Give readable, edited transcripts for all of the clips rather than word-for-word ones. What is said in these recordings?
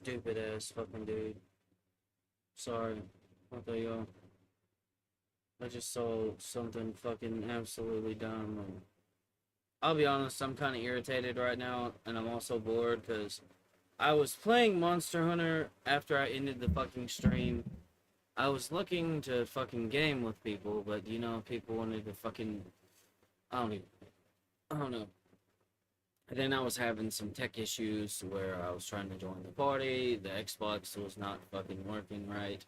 stupid ass fucking dude. Sorry. Okay, y'all. I just saw something fucking absolutely dumb. And I'll be honest, I'm kind of irritated right now, and I'm also bored because I was playing Monster Hunter after I ended the fucking stream. I was looking to fucking game with people, but people wanted to fucking. I don't even. I don't know. And then I was having some tech issues where I was trying to join the party. The Xbox was not fucking working right.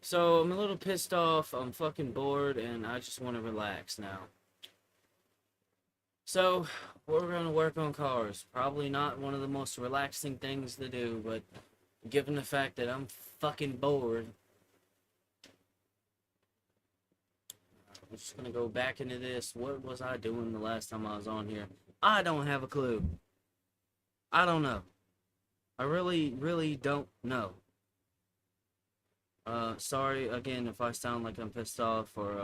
So I'm a little pissed off. I'm fucking bored, and I just want to relax now. So we're gonna work on cars. Probably not one of the most relaxing things to do, but given the fact that I'm fucking bored, I'm just gonna go back into this. What was I doing the last time I was on here? I don't have a clue. I don't know. I really, really don't know. Sorry again if I sound like I'm pissed off or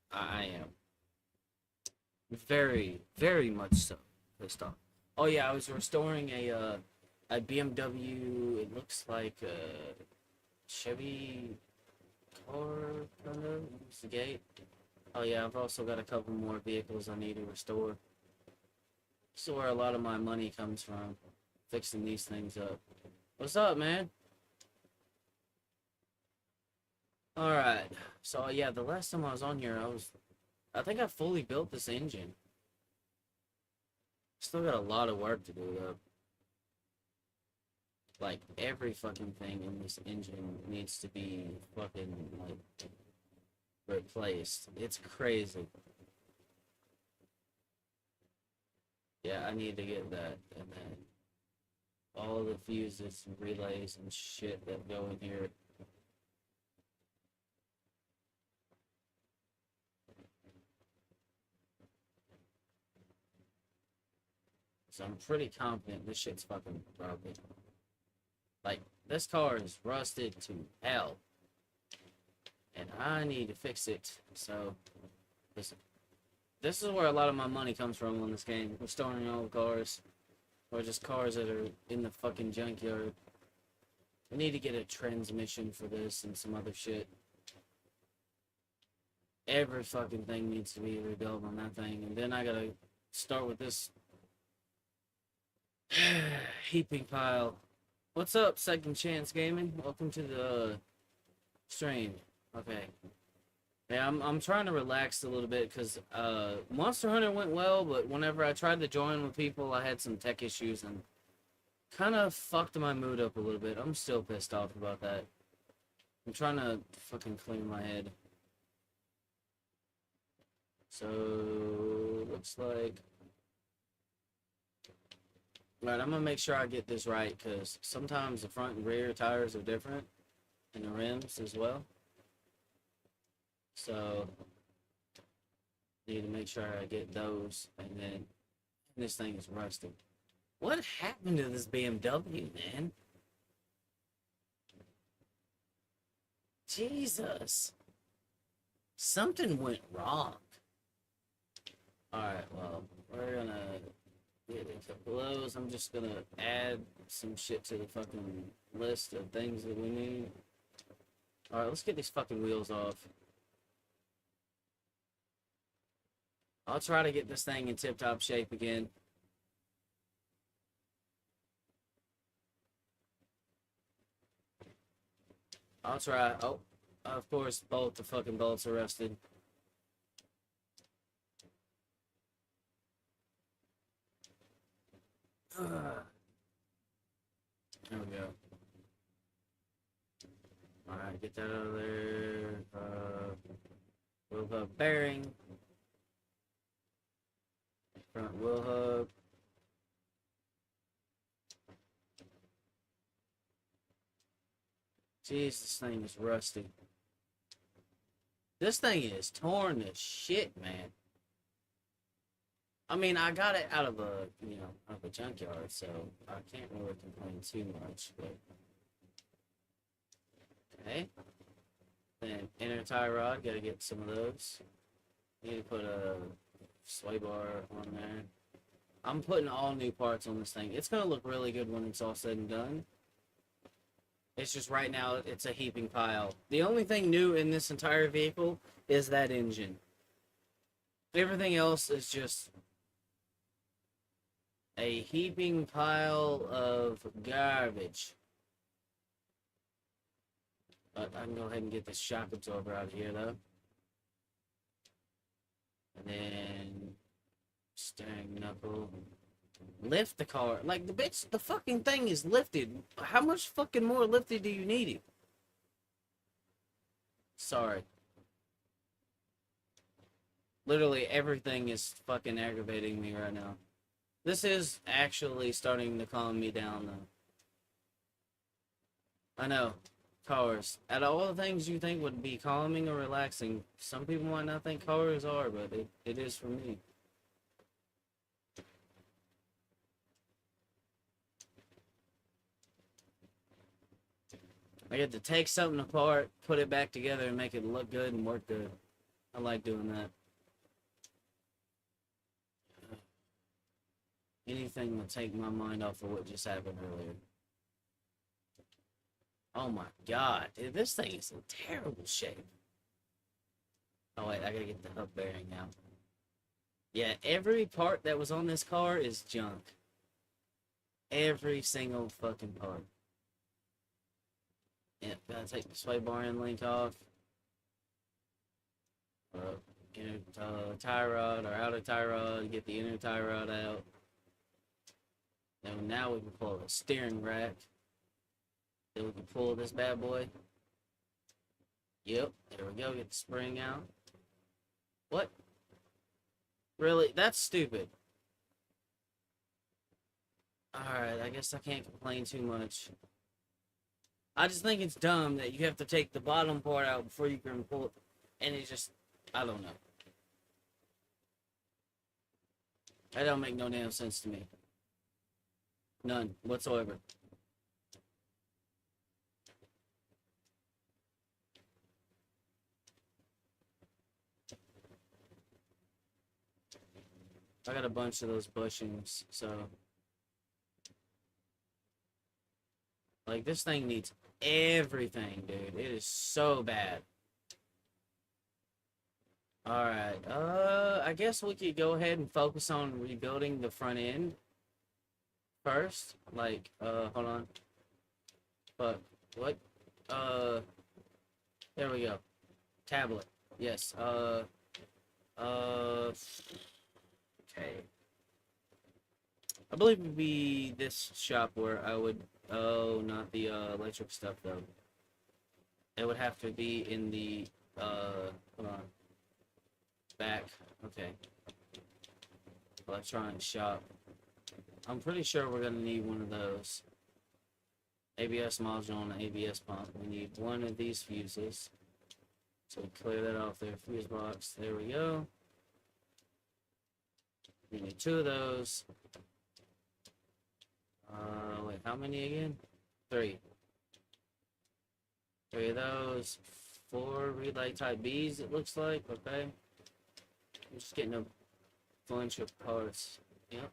I am. Very, very much so pissed off. Oh yeah, I was restoring a BMW. It looks like a Chevy car kind of. It's the gate. Oh yeah, I've also got a couple more vehicles I need to restore. This is where a lot of my money comes from, fixing these things up. What's up, man? All right. So yeah, the last time I was on here, I think I fully built this engine. Still got a lot of work to do though. Like every fucking thing in this engine needs to be fucking like replaced. It's crazy. Yeah, I need to get that, and then all the fuses and relays and shit that go in here. So I'm pretty confident this shit's fucking broken. Like, this car is rusted to hell. And I need to fix it. So, listen. This is where a lot of my money comes from on this game. Restoring old cars. Or just cars that are in the fucking junkyard. I need to get a transmission for this and some other shit. Every fucking thing needs to be rebuilt on that thing. And then I gotta start with this heaping pile. What's up, Second Chance Gaming? Welcome to the stream. Okay. Yeah, I'm trying to relax a little bit because Monster Hunter went well, but whenever I tried to join with people, I had some tech issues and kind of fucked my mood up a little bit. I'm still pissed off about that. I'm trying to fucking clear my head. So, looks like... Alright, I'm gonna make sure I get this right, because sometimes the front and rear tires are different, and the rims as well. So, need to make sure I get those, and then this thing is rusted. What happened to this BMW, man? Jesus. Something went wrong. Alright, well, we're gonna get a couple of those. I'm just gonna add some shit to the fucking list of things that we need. Alright, let's get these fucking wheels off. I'll try to get this thing in tip-top shape again. I'll try. Oh, of course, both the fucking bolts are rusted. There we go. Alright, get that out of there. Wheel hub bearing. Front wheel hub. Jeez, this thing is rusty. This thing is torn to shit, man. I mean, I got it out of out of a junkyard, so I can't really complain too much, but... Okay. Then inner tie rod, gotta get some of those. Need to put a sway bar on there. I'm putting all new parts on this thing. It's gonna look really good when it's all said and done. It's just right now it's a heaping pile. The only thing new in this entire vehicle is that engine. Everything else is just a heaping pile of garbage. But I can go ahead and get this shock absorber out of here, though. And then steering knuckle. Lift the car. Like, the fucking thing is lifted. How much fucking more lifted do you need it? Sorry. Literally everything is fucking aggravating me right now. This is actually starting to calm me down, though. I know. Cars. Out of all the things you think would be calming or relaxing, some people might not think cars are, but it is for me. I get to take something apart, put it back together, and make it look good and work good. I like doing that. Anything will take my mind off of what just happened earlier. Oh my god, dude, this thing is in terrible shape. Oh wait, I gotta get the hub bearing now. Yeah, every part that was on this car is junk. Every single fucking part. Yeah, gotta take the sway bar and link off. Inner tie rod or outer tie rod, get the inner tie rod out. And now we can pull the steering rack. Then we can pull this bad boy. Yep, there we go, get the spring out. What? Really? That's stupid. Alright, I guess I can't complain too much. I just think it's dumb that you have to take the bottom part out before you can pull it. And it just, I don't know. That don't make no damn sense to me. None whatsoever. I got a bunch of those bushings, so... Like, this thing needs everything, dude. It is so bad. Alright, I guess we could go ahead and focus on rebuilding the front end first. Like, hold on. But, what? There we go. Tablet. Yes, okay. I believe it would be this shop where I would, oh, not the, electric stuff, though. It would have to be in the, hold on. Back, okay. Electronic shop. I'm pretty sure we're gonna need one of those. ABS module and ABS pump. We need one of these fuses. So we clear that off there. Fuse box. There we go. We need two of those. Wait, how many again? Three. Three of those. 4 relay type Bs, it looks like. Okay. I'm just getting a bunch of parts. Yep.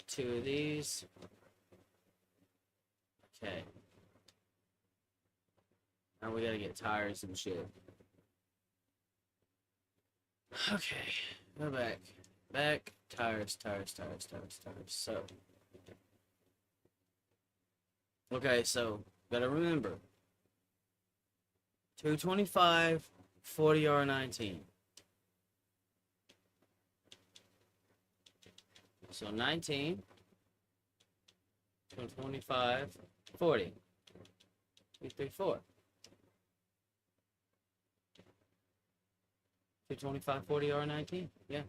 2 of these. Okay. Now we gotta get tires and shit. Okay. Go back. Back. Tires. So. Okay, so gotta remember. 225, 40R19. So 19, 225, 40. 2, 3, 4. 225, 40R19. Yeah.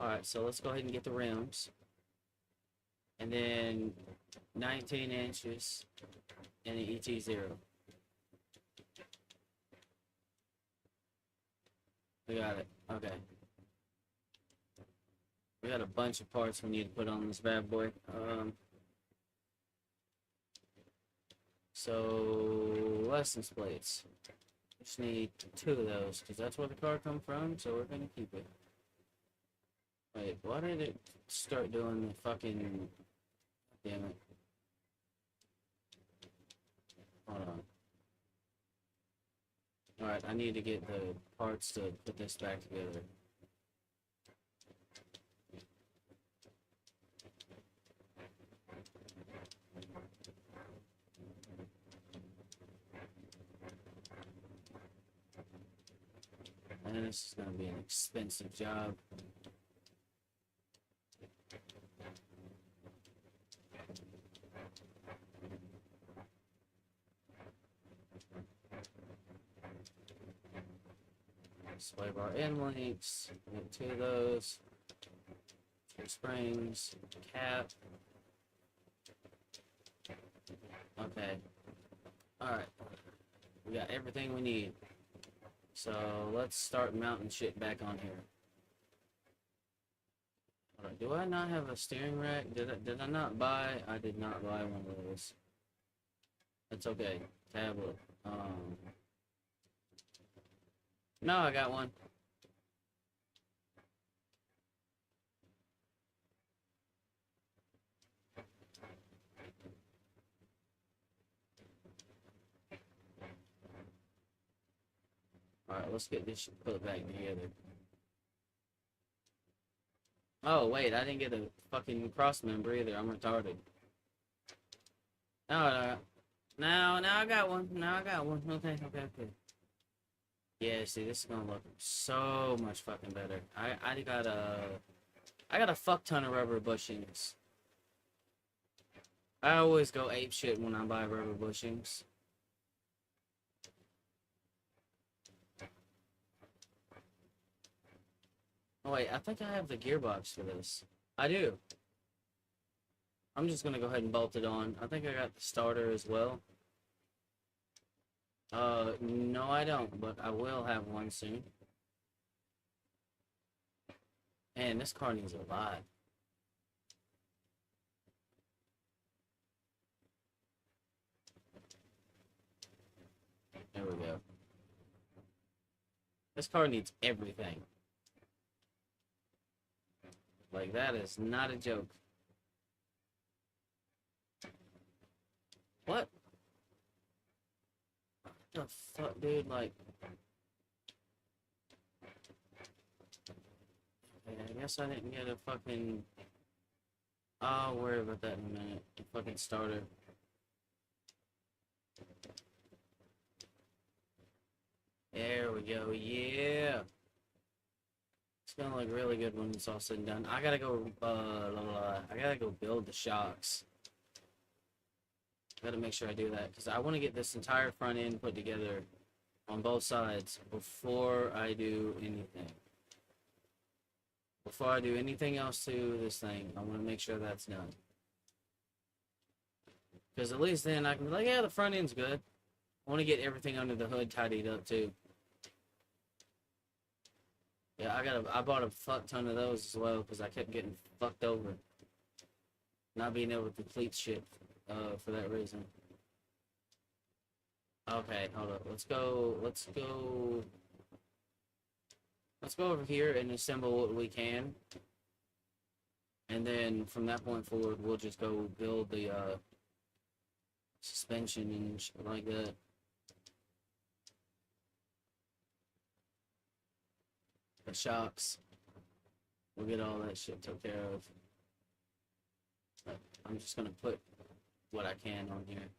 Alright, so let's go ahead and get the rims. And then 19 inches and the ET0. We got it. Okay. We got a bunch of parts we need to put on this bad boy. So, license plates. Just need 2 of those, because that's where the car come from, so we're going to keep it. Wait, why did it start doing the fucking... Damn it. I need to get the parts to put this back together. And this is gonna be an expensive job. Sway bar end links, get 2 of those, 2 springs, cap. Okay. Alright. We got everything we need. So let's start mounting shit back on here. Alright, do I not have a steering rack? Did I not buy? I did not buy one of those. That's okay. Tablet. No, I got one. Alright, let's get this shit put back together. Oh, wait, I didn't get a fucking cross member either. I'm retarded. No, now I got one. Now I got one. Okay. Yeah, see, this is gonna look so much fucking better. I got a fuck ton of rubber bushings. I always go ape shit when I buy rubber bushings. Oh wait, I think I have the gearbox for this. I do. I'm just gonna go ahead and bolt it on. I think I got the starter as well. No I don't, but I will have one soon. Man, this car needs a lot. There we go. This car needs everything. Like, that is not a joke. What? What the fuck, dude? Like... Okay, I guess I didn't get a fucking... I'll worry about that in a minute. The fucking starter. There we go, yeah! It's gonna look really good when it's all said and done. I gotta go, I gotta go build the shocks. Gotta make sure I do that, because I want to get this entire front end put together on both sides before I do anything. Before I do anything else to this thing, I want to make sure that's done. Because at least then I can be like, yeah, the front end's good. I want to get everything under the hood tidied up too. Yeah, I bought a fuck ton of those as well, because I kept getting fucked over. Not being able to complete shit for that reason. Okay, hold up. Let's go over here and assemble what we can. And then from that point forward, we'll just go build the suspension and shit like that. The shocks. We'll get all that shit took care of. But I'm just gonna put what I can on here.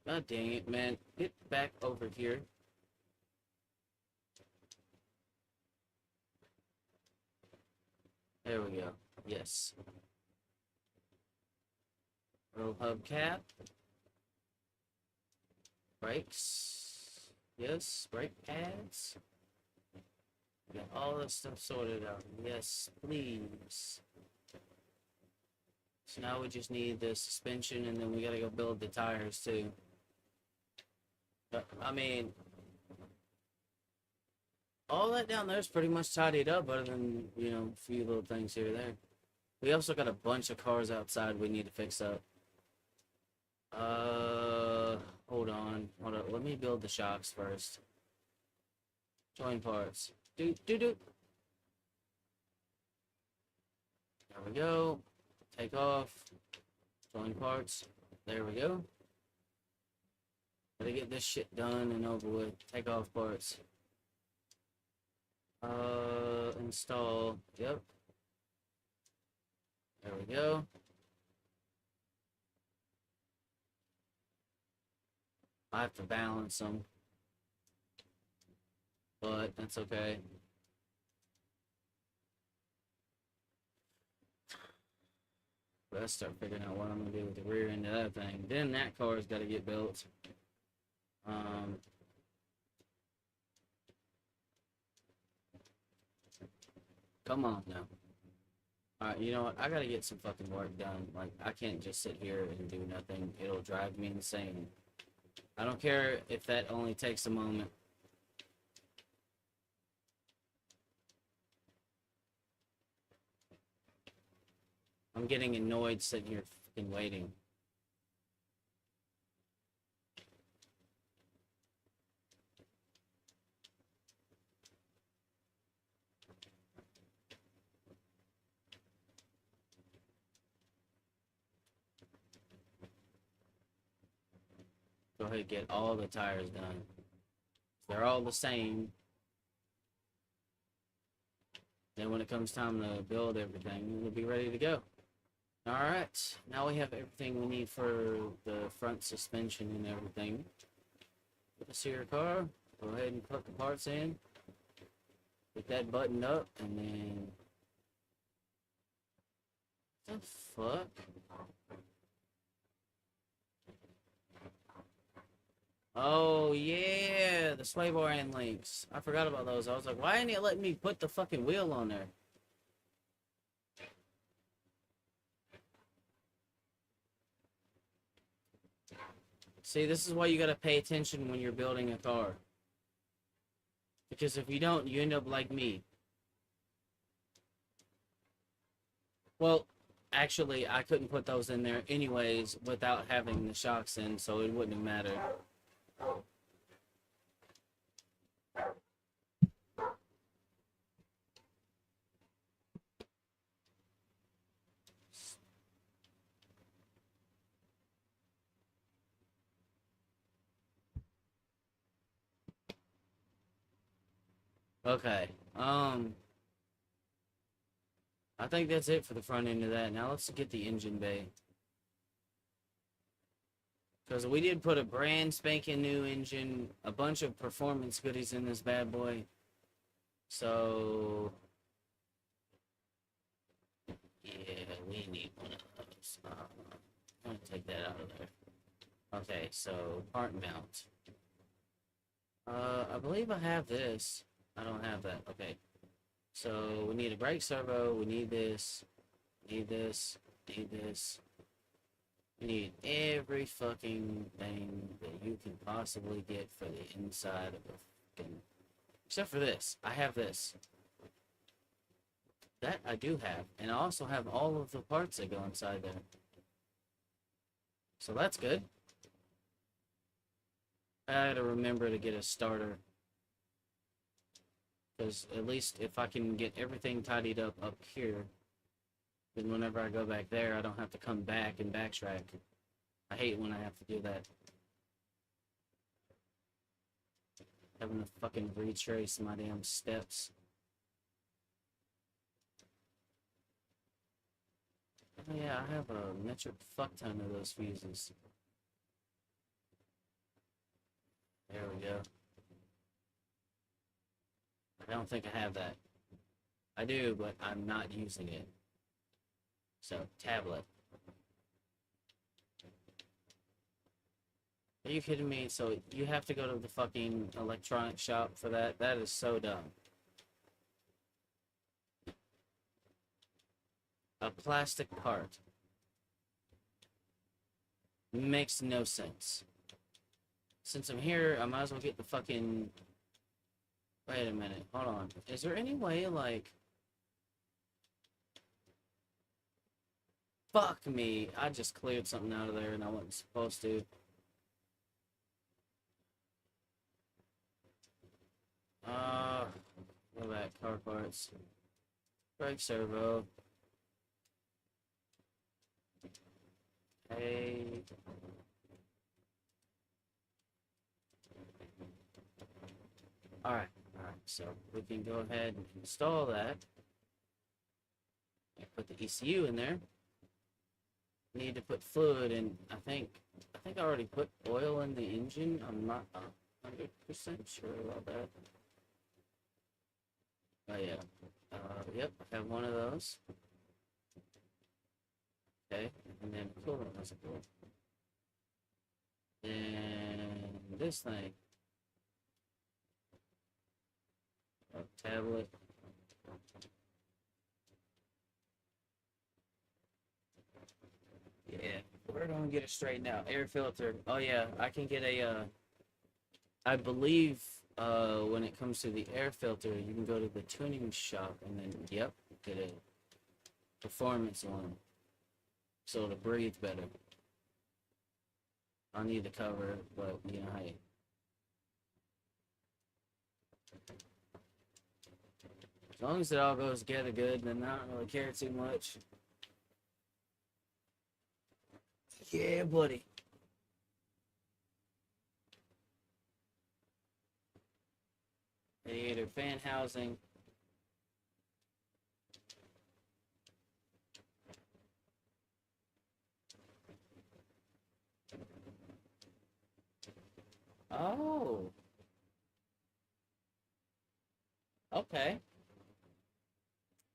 God dang it, man. Get back over here. There we go. Yes. Roll hubcap. Brakes. Yes. Brake pads. Got all this stuff sorted out. Yes, please. So now we just need the suspension, and then we gotta go build the tires too. But, I mean, all that down there is pretty much tidied up, other than, you know, a few little things here or there. We also got a bunch of cars outside we need to fix up. Hold on. Let me build the shocks first. Join parts. Do. There we go. Take off. Join parts. There we go. Gotta get this shit done and over with. Take off parts. Install. Yep. There we go. I have to balance them, but that's okay. Let's start figuring out what I'm gonna do with the rear end of that thing. Then that car's got to get built. Come on now. Alright, you know what? I gotta get some fucking work done. Like, I can't just sit here and do nothing. It'll drive me insane. I don't care if that only takes a moment. I'm getting annoyed sitting here fucking waiting. Go ahead and get all the tires done. They're all the same. Then when it comes time to build everything, we'll be ready to go. Alright, now we have everything we need for the front suspension and everything. Put this here car, go ahead and put the parts in. Get that buttoned up, and then... What the fuck? Oh, yeah, the sway bar end links. I forgot about those. I was like, why ain't it letting me put the fucking wheel on there? See, this is why you gotta pay attention when you're building a car. Because if you don't, you end up like me. Well, actually, I couldn't put those in there anyways without having the shocks in, so it wouldn't have mattered. Okay, I think that's it for the front end of that. Now let's get the engine bay. Because we did put a brand spanking new engine, a bunch of performance goodies in this bad boy. So, yeah, we need one of those. I'm going to take that out of there. Okay, so part mount. I believe I have this. I don't have that. Okay. So we need a brake servo. We need this. Need this. Need this. We need every fucking thing that you can possibly get for the inside of a fucking... Except for this. I have this. That I do have. And I also have all of the parts that go inside there. So that's good. I gotta remember to get a starter. Because at least if I can get everything tidied up here, then whenever I go back there, I don't have to come back and backtrack. I hate when I have to do that. Having to fucking retrace my damn steps. Oh yeah, I have a metric fuck ton of those fuses. There we go. I don't think I have that. I do, but I'm not using it. So, tablet. Are you kidding me? So, you have to go to the fucking electronic shop for that? That is so dumb. A plastic part. Makes no sense. Since I'm here, I might as well get the fucking... Wait a minute, hold on. Is there any way, like... Fuck me, I just cleared something out of there and I wasn't supposed to. Go back, car parts. Brake servo. Hey. So we can go ahead and install that. Put the ECU in there. Need to put fluid in. I think I already put oil in the engine. I'm not 100% sure about that. Oh yeah. Yep, I have one of those. Okay, and then coolant reservoir. And this thing. A tablet. Yeah, we're gonna get it straightened out. Air filter. Oh yeah, I can get a. I believe when it comes to the air filter, you can go to the tuning shop and then yep, get a performance one, so it'll breathe better. I'll need the cover, but you know, hey. As long as it all goes together good, then I don't really care too much. Yeah, buddy. Radiator fan housing. Oh. Okay.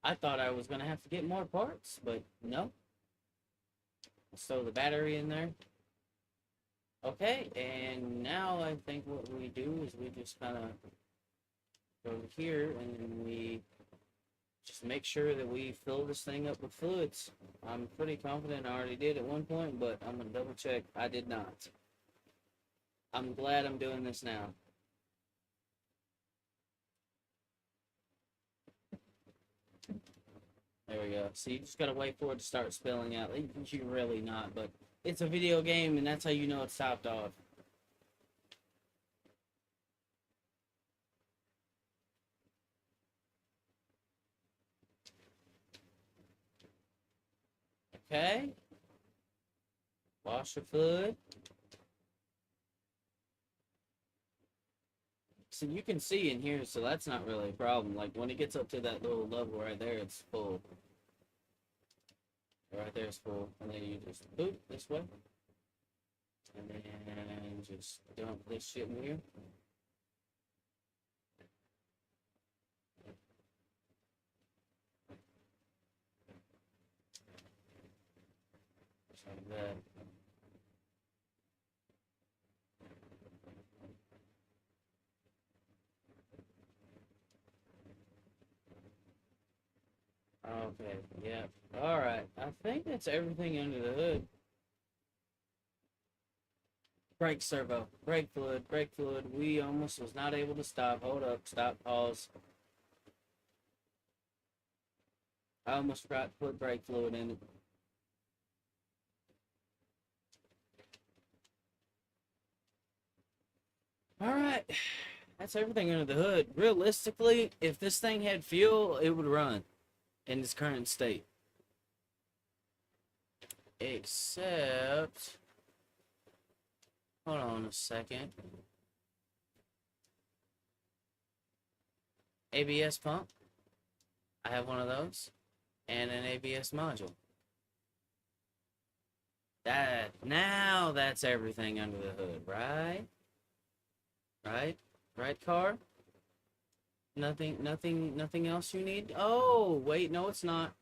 I thought I was gonna have to get more parts, but no. So the battery in there. Okay, and now I think what we do is we just kind of go here and then we just make sure that we fill this thing up with fluids. I'm pretty confident I already did at one point, but I'm gonna double check. I did not. I'm glad I'm doing this now. There we go. So you just gotta wait for it to start spilling out. You really not, but it's a video game, and that's how you know it's topped off. Okay. Washer fluid. So you can see in here, so that's not really a problem. Like when it gets up to that little level right there, it's full. Right there is full. And then you just boop this way. And then just dump this shit in here. Just like that. Okay, yeah. Alright, I think that's everything under the hood. Brake servo, brake fluid, brake fluid. We almost was not able to stop. Hold up, stop, pause. I almost forgot to put brake fluid in it. Alright, that's everything under the hood. Realistically, if this thing had fuel, it would run in its current state. Except, hold on a second. ABS pump. I have one of those. And an ABS module. Now that's everything under the hood, right? Right, car? Nothing else you need? Oh, wait, no, it's not.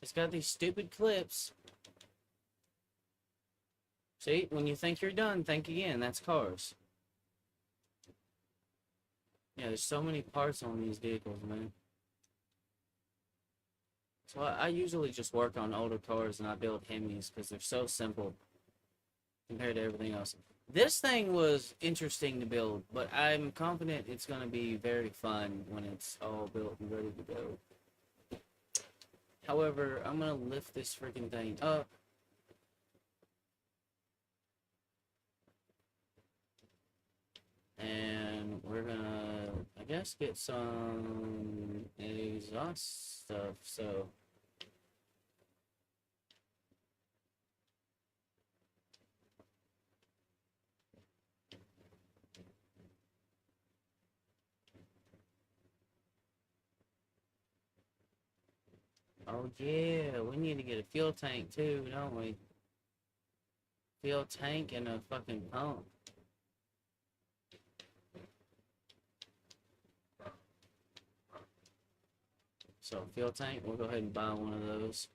It's got these stupid clips. See, when you think you're done, think again. That's cars. Yeah, there's so many parts on these vehicles, man. So I usually just work on older cars and I build Hemis because they're so simple compared to everything else. This thing was interesting to build, but I'm confident it's going to be very fun when it's all built and ready to go. However, I'm going to lift this freaking thing up. And we're going to, I guess, get some exhaust stuff, so... Oh yeah, we need to get a fuel tank too, don't we? Fuel tank and a fucking pump. So fuel tank, we'll go ahead and buy one of those.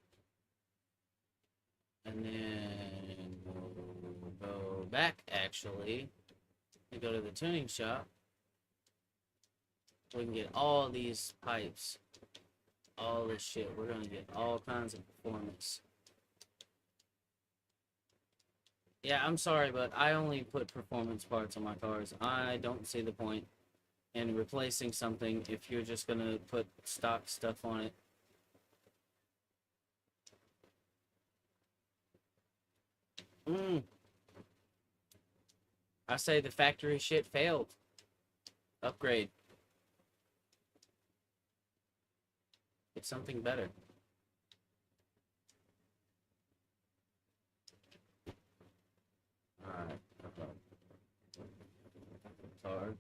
And then we'll go back actually and go to the tuning shop. We can get all these pipes, all this shit. We're gonna get all kinds of performance. Yeah, I'm sorry, but I only put performance parts on my cars. I don't see the point in replacing something if you're just gonna put stock stuff on it. I say the factory shit failed. Upgrade. Get something better. Alright. Hard.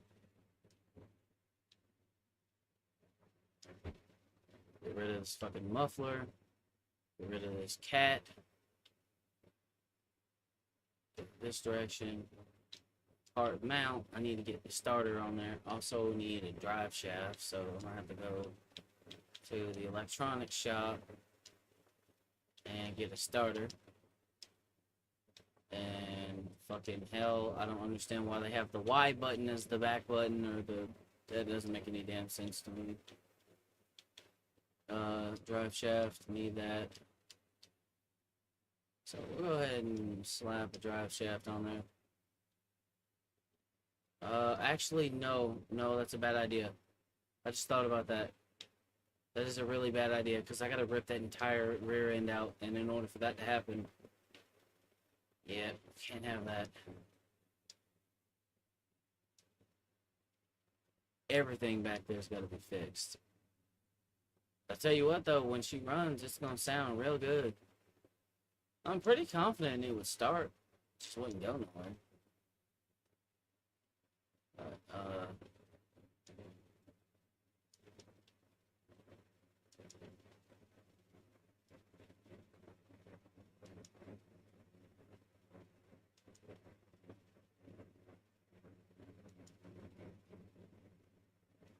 Get rid of this fucking muffler. Get rid of this cat. This direction. Part mount. I need to get the starter on there. Also need a drive shaft, so I'm gonna have to go to the electronics shop and get a starter. And fucking hell, I don't understand why they have the Y button as the back button, or that doesn't make any damn sense to me. Drive shaft, need that. So we'll go ahead and slap a drive shaft on there. Actually, no, that's a bad idea. I just thought about that. That is a really bad idea, because I gotta rip that entire rear end out, and in order for that to happen, yeah, can't have that. Everything back there's gotta be fixed. I tell you what, though, when she runs, it's gonna sound real good. I'm pretty confident it would start. Just wouldn't go nowhere.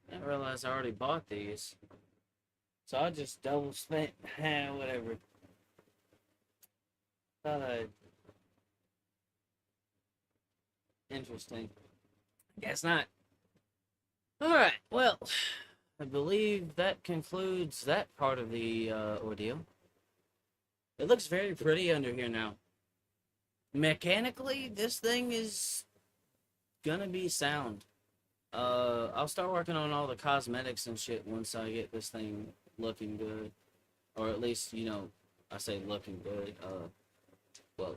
I didn't realize I already bought these. So I just double spent. Whatever. Thought I'd. Interesting. Guess not. Alright, well, I believe that concludes that part of the ordeal. It looks very pretty under here now. Mechanically, this thing is gonna be sound. I'll start working on all the cosmetics and shit once I get this thing looking good. Or at least, I say looking good, well,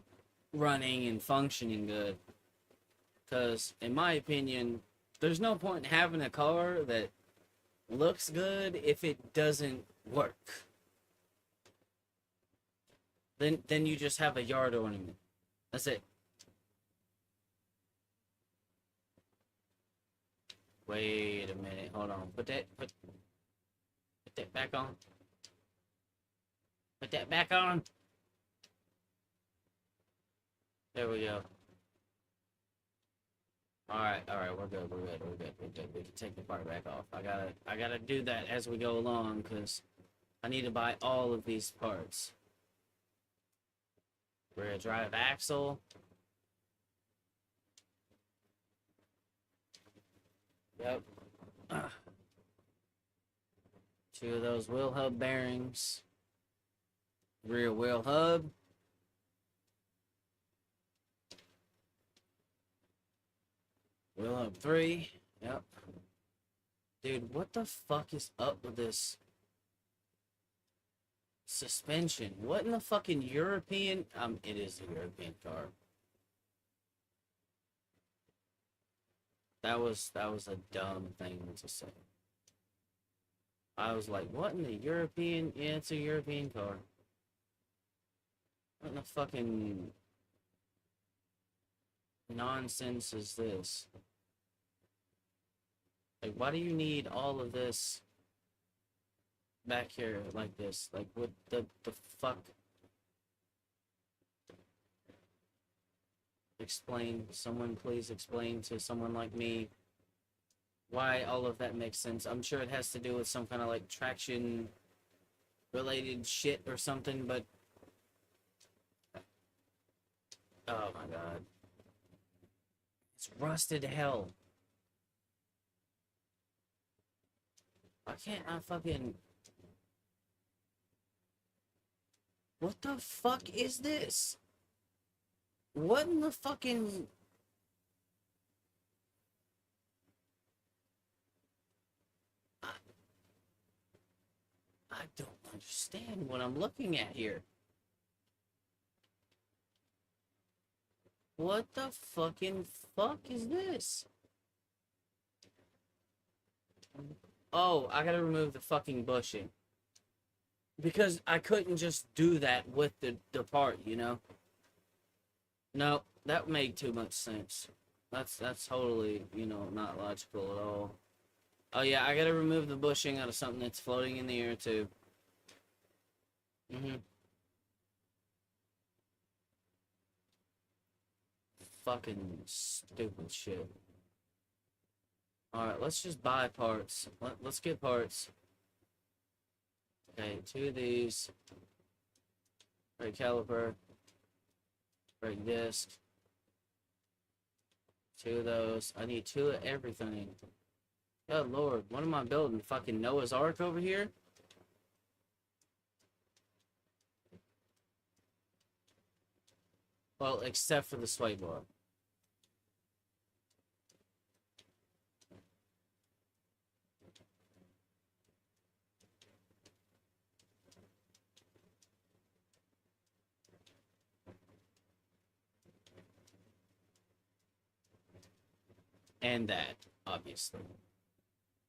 running and functioning good. Because, in my opinion, there's no point in having a car that looks good if it doesn't work. Then you just have a yard ornament. That's it. Wait a minute, hold on. Put that back on. Put that back on. There we go. Alright, we're good. We can take the part back off. I gotta do that as we go along, because I need to buy all of these parts. Rear drive axle. Yep. 2 of those wheel hub bearings. Rear wheel hub. Wheel hub 3. Yep. Dude, what the fuck is up with this suspension? What in the fucking European... it is a European car. That was a dumb thing to say. I was like, what in the European... Yeah, it's a European car. What in the fucking nonsense is this? Like, why do you need all of this? back here like this? Like, what the fuck? Explain. Someone please explain to someone like me why all of that makes sense. I'm sure it has to do with some kind of like traction related shit or something, but oh my god. It's rusted to hell. Why can't I fucking... What the fuck is this? What in the fucking... I don't understand what I'm looking at here. What the fucking fuck is this? Oh, I gotta remove the fucking bushing. Because I couldn't just do that with the part, you know? No, that made too much sense. That's totally, you know, not logical at all. Oh yeah, I gotta remove the bushing out of something that's floating in the air too. Fucking stupid shit. Alright, let's just buy parts. Let's get parts. Okay, 2 of these. Brake caliper. Brake disc. 2 of those. I need 2 of everything. Good lord, what am I building? Fucking Noah's Ark over here? Well, except for the sway bar. And that, obviously.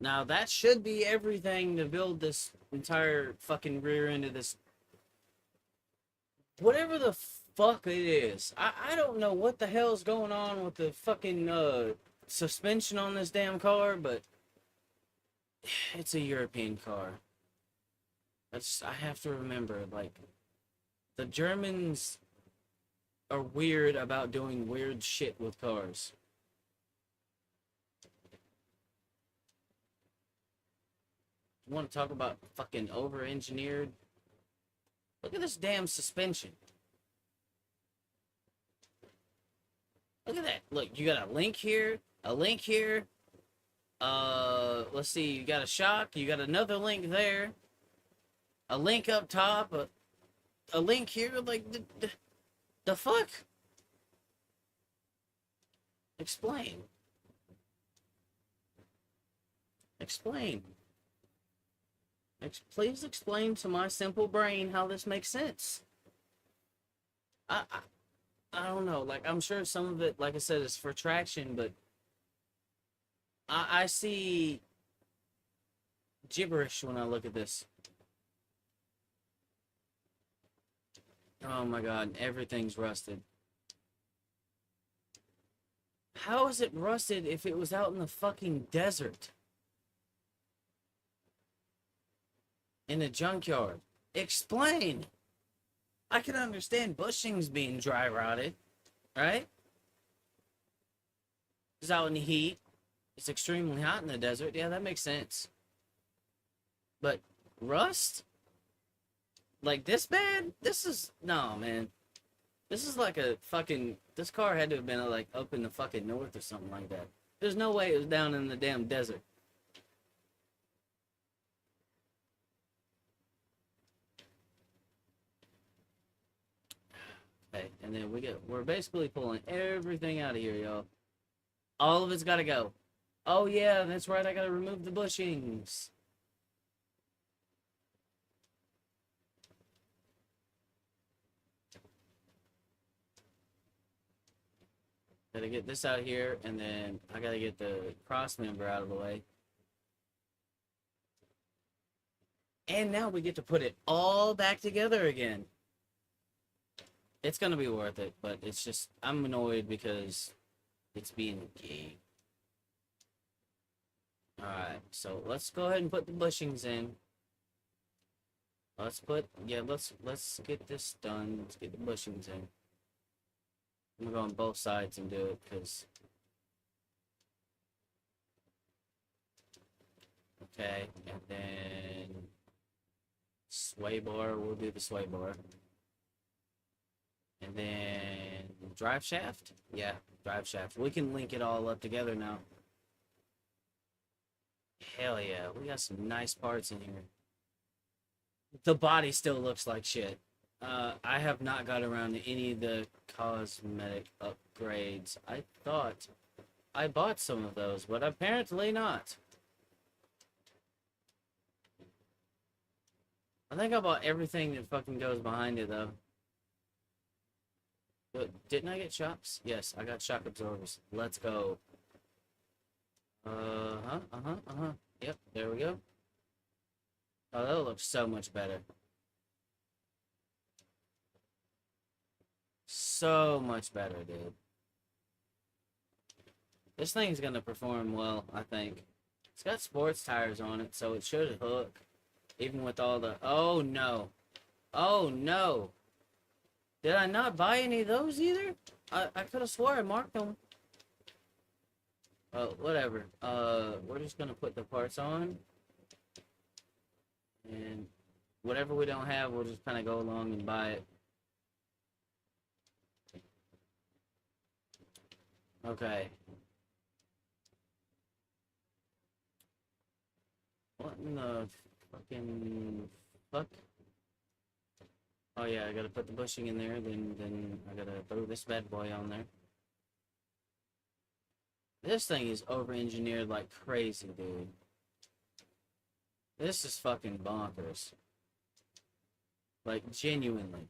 Now, that should be everything to build this entire fucking rear end of this. Whatever the fuck it is. I don't know what the hell's going on with the fucking suspension on this damn car, but it's a European car. I have to remember, like, the Germans are weird about doing weird shit with cars. You want to talk about fucking over-engineered? Look at this damn suspension. Look at that. Look, you got a link here, a link here. Let's see, you got a shock, you got another link there, a link up top, a link here, like, the fuck? Explain. Explain. Please explain to my simple brain how this makes sense. I don't know. Like, I'm sure some of it, like I said, is for traction, but I see gibberish when I look at this. Oh my god, everything's rusted. How is it rusted if it was out in the fucking desert? In a junkyard. Explain! I can understand bushings being dry rotted, right? It's out in the heat. It's extremely hot in the desert. Yeah, that makes sense. But rust? Like this bad? This is... No, man. This is like a fucking... This car had to have been like up in the fucking north or something like that. There's no way it was down in the damn desert. Okay, and then we're basically pulling everything out of here, y'all. All of it's gotta go. Oh yeah, that's right, I gotta remove the bushings. Gotta get this out of here, and then I gotta get the cross member out of the way. And now we get to put it all back together again. It's gonna be worth it, but it's just, I'm annoyed because it's being gay. Alright, so let's go ahead and put the bushings in. Let's get this done. Let's get the bushings in. I'm gonna go on both sides and do it, because... Okay, and then... Sway bar, we'll do the sway bar. And then... Drive shaft? Yeah, drive shaft. We can link it all up together now. Hell yeah, we got some nice parts in here. The body still looks like shit. I have not got around to any of the cosmetic upgrades. I thought I bought some of those, but apparently not. I think I bought everything that fucking goes behind it, though. But didn't I get shocks? Yes, I got shock absorbers. Let's go. Yep, there we go. Oh, that looks so much better. So much better, dude. This thing's gonna perform well, I think. It's got sports tires on it, so it should hook. Even with all the... Oh, no. Oh, no. Did I not buy any of those either? I could have swore I marked them. Oh, whatever. We're just gonna put the parts on. And whatever we don't have, we'll just kind of go along and buy it. Okay. What in the fucking fuck? Oh yeah, I gotta put the bushing in there, then I gotta throw this bad boy on there. This thing is over-engineered like crazy, dude. This is fucking bonkers. Like, genuinely.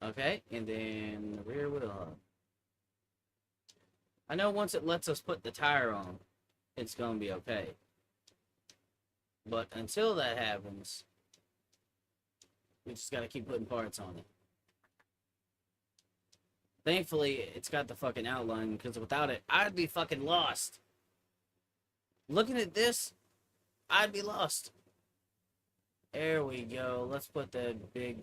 Okay, and then the rear wheel hub. I know once it lets us put the tire on, it's gonna be okay. But until that happens, we just gotta keep putting parts on it. Thankfully, it's got the fucking outline, because without it, I'd be fucking lost. Looking at this, I'd be lost. There we go. Let's put that big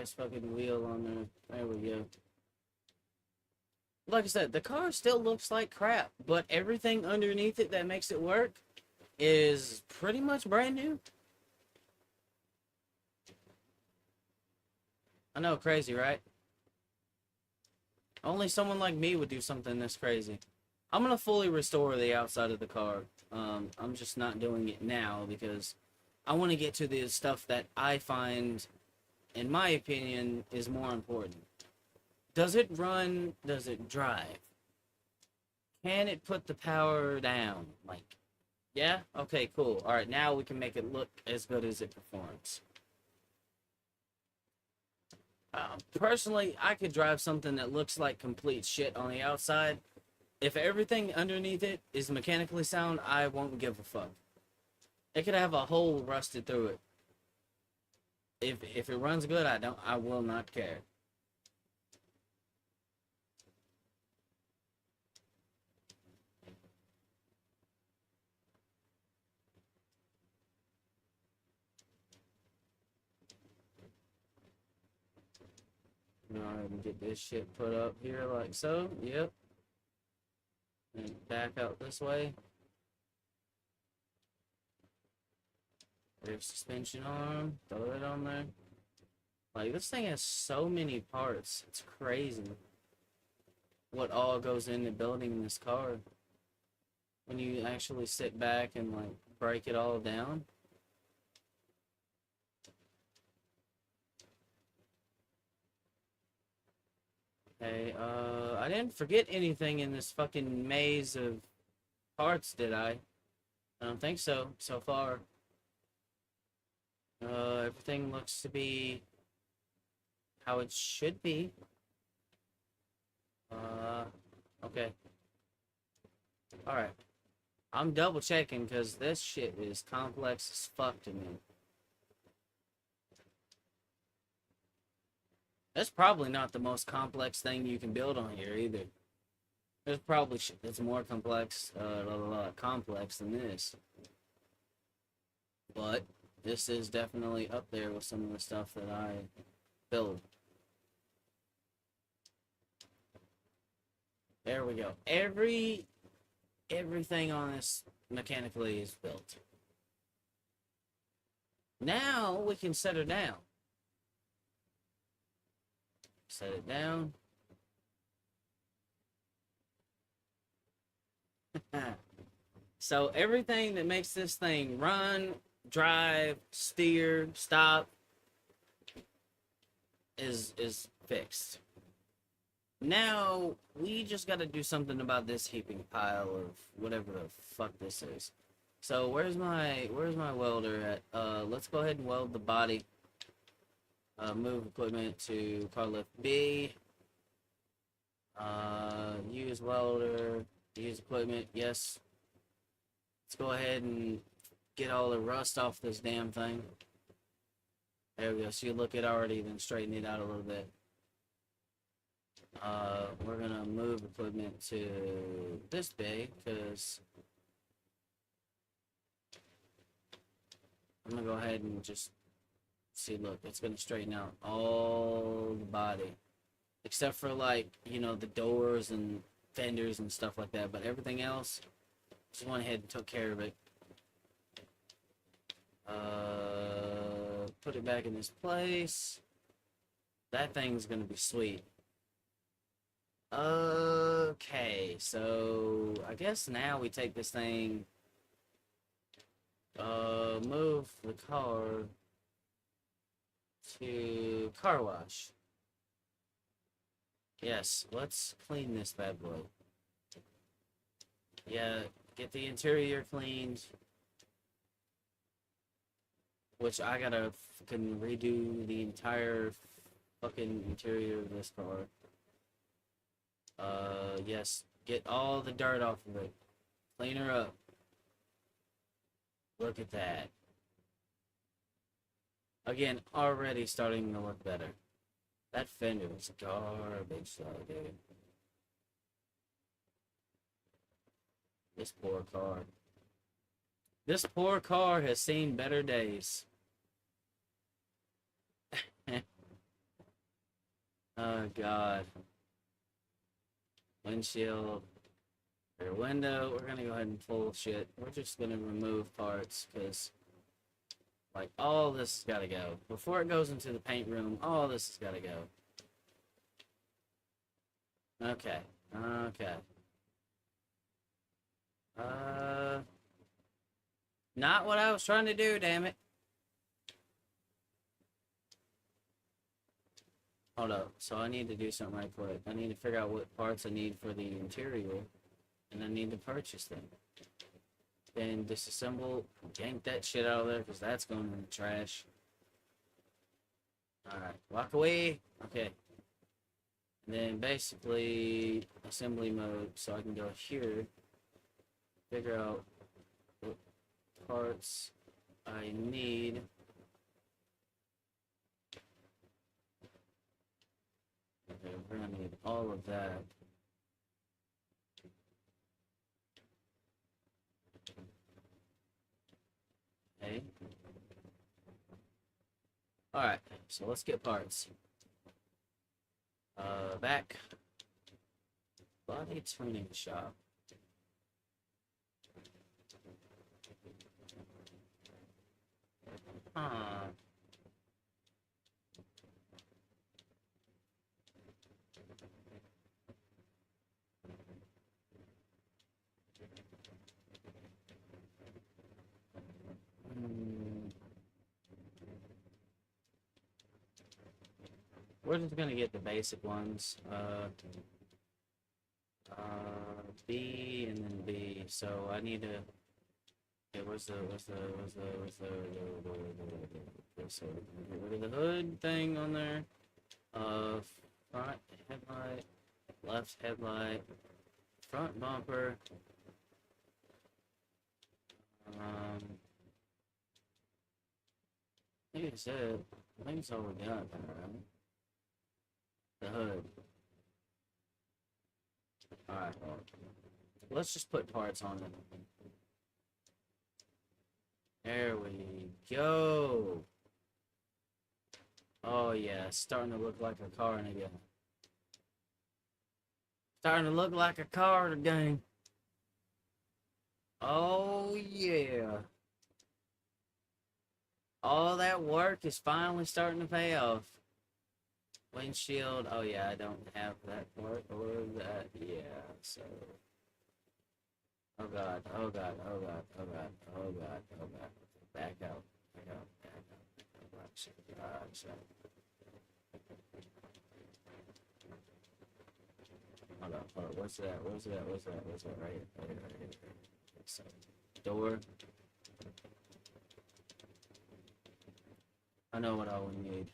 ass fucking wheel on there. There we go. Like I said, the car still looks like crap, but everything underneath it that makes it work is pretty much brand new. I know, crazy, right? Only someone like me would do something this crazy. I'm gonna fully restore the outside of the car. I'm just not doing it now because I want to get to the stuff that I find, in my opinion, is more important. Does it run? Does it drive? Can it put the power down? Like, yeah? Okay, cool. Alright, now we can make it look as good as it performs. Personally, I could drive something that looks like complete shit on the outside. If everything underneath it is mechanically sound, I won't give a fuck. It could have a hole rusted through it. If it runs good, I will not care. Alright, get this shit put up here like so. Yep. And back out this way. Rear suspension arm. Throw it on there. Like, this thing has so many parts. It's crazy what all goes into building this car. When you actually sit back and, like, break it all down. Hey, I didn't forget anything in this fucking maze of parts, did I? I don't think so, so far. Everything looks to be how it should be. Okay. Alright. I'm double checking because this shit is complex as fuck to me. That's probably not the most complex thing you can build on here either. There's probably shit that's more complex, complex than this. but this is definitely up there with some of the stuff that I build. There we go. Everything on this mechanically is built. Now we can set her down. Set it down. So everything that makes this thing run, drive, steer, stop is fixed. Now we just got to do something about this heaping pile of whatever the fuck this is. So where's my welder at? Let's go ahead and weld the body. Move equipment to car lift B. Use welder. Use equipment. Yes. Let's go ahead and get all the rust off this damn thing. There we go. So you look at already, then straighten it out a little bit. We're gonna move equipment to this bay because I'm gonna go ahead and just see. Look, it's gonna straighten out all the body, except for, like, you know, the doors and fenders and stuff like that. But everything else, just went ahead and took care of it. Put it back in this place. That thing's gonna be sweet. Okay, so I guess now we take this thing, move the car to car wash. Yes, let's clean this bad boy. Yeah, get the interior cleaned, which I gotta fucking redo the entire fucking interior of this car. Yes, get all the dirt off of it. Clean her up. Look at that. Again, already starting to look better. That fender is garbage, though, dude. This poor car. This poor car has seen better days. Oh, God. Windshield, rear window. We're gonna go ahead and pull shit. We're just gonna remove parts because, like, all this has got to go before it goes into the paint room. All this has got to go. Okay. Okay. Not what I was trying to do. Damn it. Hold up. So I need to do something right quick. I need to figure out what parts I need for the interior, and I need to purchase them. Then disassemble, yank that shit out of there because that's going in the trash. Alright, walk away. Okay. And then basically assembly mode, so I can go here, figure out what parts I need. Okay, we're gonna need all of that. Okay. Alright, so let's get parts. Back. Body tuning shop. Huh. We're just gonna get the basic ones. B and then B. So I need to. Okay, where's the so get rid of the hood thing on there. Front headlight, left headlight, front bumper. I think it's it. I think it's all we got there, right? The hood. Alright, well, let's just put parts on it. There we go. Oh yeah, it's starting to look like a car again. Starting to look like a car again. Oh yeah. All that work is finally starting to pay off. Windshield. Oh yeah, I don't have that part or that. Yeah, so. Oh god, oh god, oh god, oh god, oh god, oh god. Back out, back out, back out, back out. Shit. Hold on, hold on. What's that? What's that? What's that? What's that? Right here, right here, right here. So, door. I know what I would need.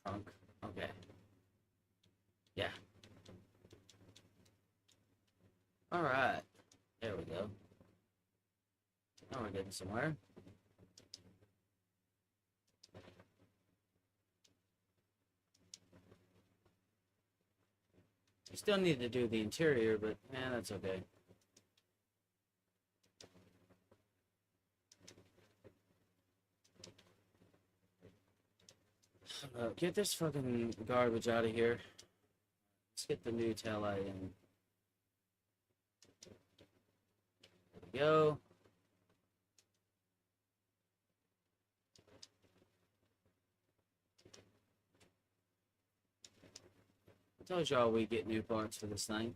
Trunk. Okay. Yeah. Alright. There we go. Now we're getting somewhere. You still need to do the interior, but that's okay. Get this fucking garbage out of here. Let's get the new taillight in. There we go. I told y'all we get new parts for this thing.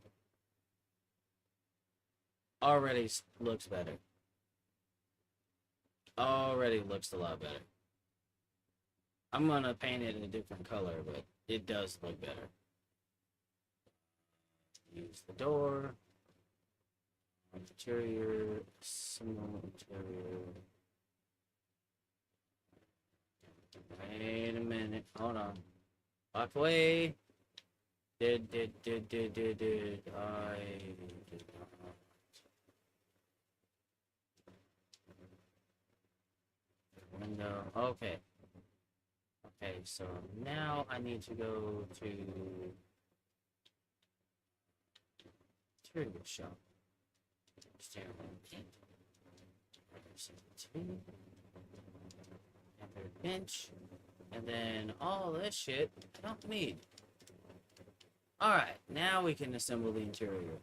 Already looks better. Already looks a lot better. I'm gonna paint it in a different color, but it does look better. Use the door. Interior. Single interior. Wait a minute. Hold on. Walk away. Did. I did not. Window. Okay. Okay, so now I need to go to interior shop. Exterior paint. Bench. And then all this shit I don't need. Alright, now we can assemble the interior.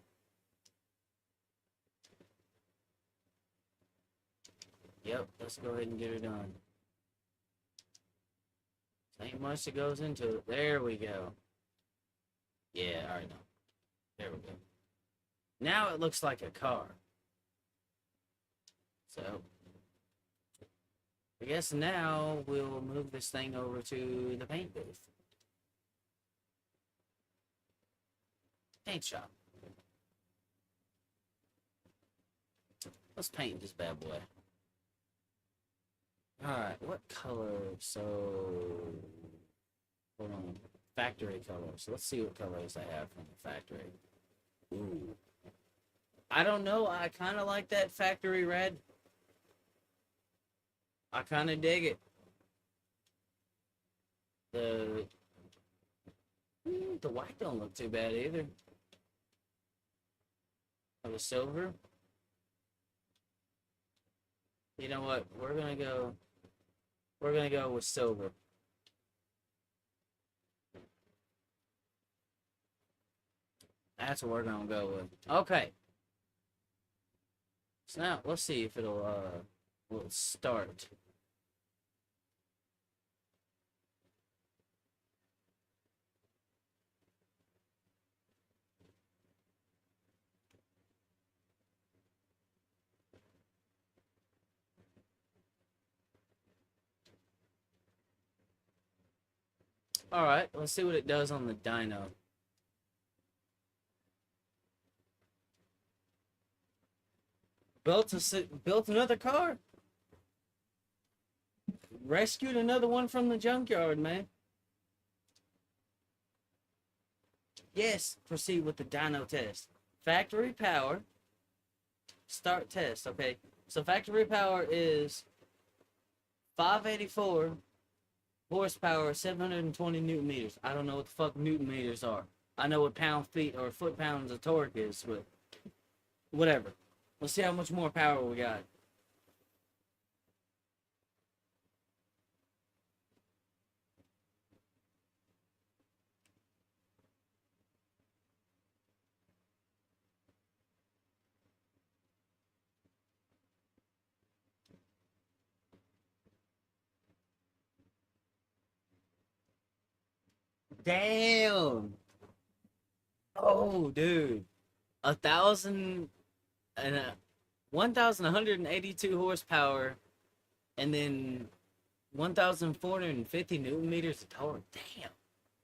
Yep, let's go ahead and get it done. Ain't much that goes into it. There we go. Yeah, alright now. There we go. Now it looks like a car. So, I guess now we'll move this thing over to the paint booth. Paint shop. Let's paint this bad boy. Alright, what color? So, hold on. Factory colors. Let's see what colors I have from the factory. Ooh. I don't know. I kind of like that factory red. I kind of dig it. The white don't look too bad either. Oh, the silver. You know what? We're gonna go with silver. That's what we're gonna go with. Okay. So now let's see if it'll will start. Alright, let's see what it does on the dyno. Built another car. Rescued another one from the junkyard, man. Yes, proceed with the dyno test. Factory power. Start test, okay. So factory power is 584 horsepower, 720 newton meters. I don't know what the fuck newton meters are. I know what pound feet or foot pounds of torque is, but Whatever. Let's see how much more power we got. Damn. Oh, dude. 1,000 and 1,182 horsepower, and then 1,450 newton meters of torque. Damn.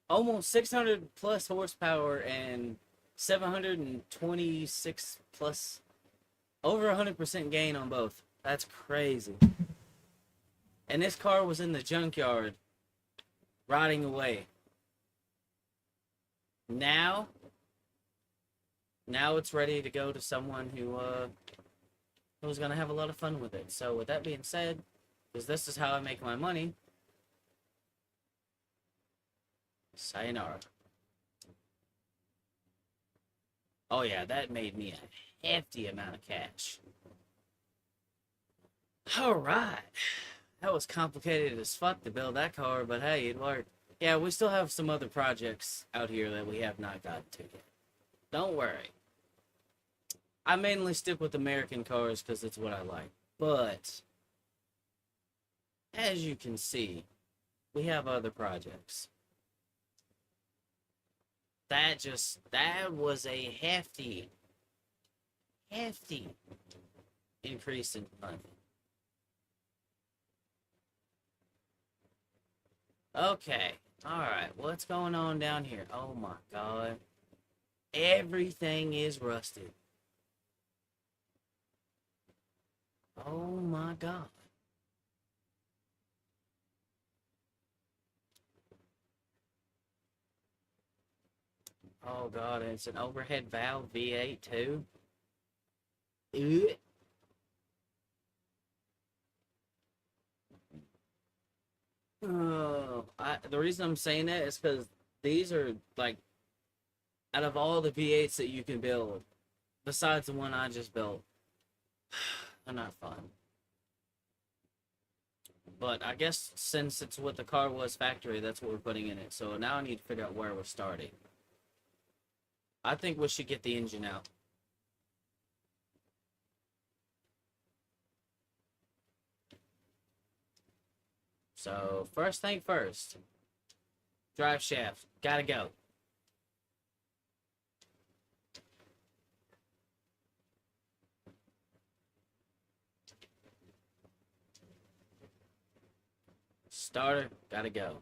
Almost 600 plus horsepower and 726 plus, over 100% gain on both. That's crazy. And this car was in the junkyard, rotting away. Now it's ready to go to someone who's gonna have a lot of fun with it. So with that being said, because this is how I make my money, sayonara. Oh yeah, that made me a hefty amount of cash. Alright. That was complicated as fuck to build that car, but hey, it worked. Yeah, we still have some other projects out here that we have not gotten to yet. Don't worry. I mainly stick with American cars because it's what I like. But, as you can see, we have other projects. That was a hefty increase in money. Okay, alright, what's going on down here? Oh my god. Everything is rusted. Oh my god. Oh god, it's an overhead valve V8 too. Ew. Oh, the reason I'm saying that is because these are like, out of all the V8s that you can build, besides the one I just built, they're not fun. But I guess since it's what the car was factory, that's what we're putting in it. So now I need to figure out where we're starting. I think we should get the engine out. So first thing first, drive shaft, gotta go. Starter, gotta go.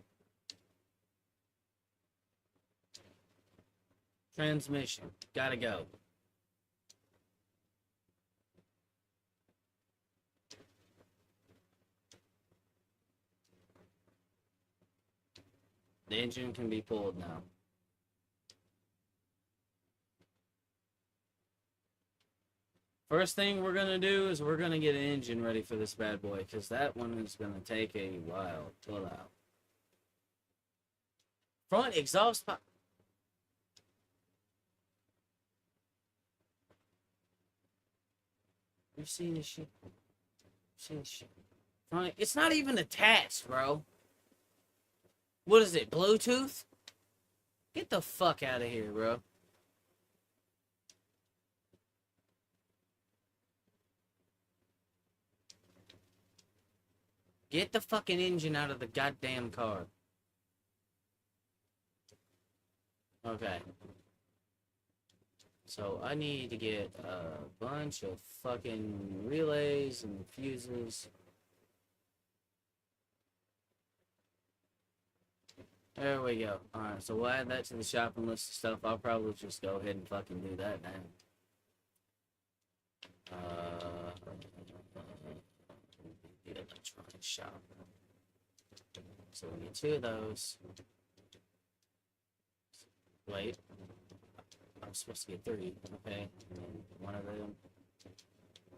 Transmission, gotta go. The engine can be pulled now. First thing we're gonna do is we're gonna get an engine ready for this bad boy, because that one is gonna take a while to pull out. Front exhaust pipe. You see this shit? See this shit? Front, it's not even attached, bro. What is it, Bluetooth? Get the fuck out of here, bro. Get the fucking engine out of the goddamn car. Okay. So I need to get a bunch of fucking relays and fuses. There we go. Alright, so we'll add that to the shopping list of stuff. I'll probably just go ahead and fucking do that now. The electronic shop. So we need 2 of those. Wait. I'm supposed to get 3. Okay. And then 1 of them.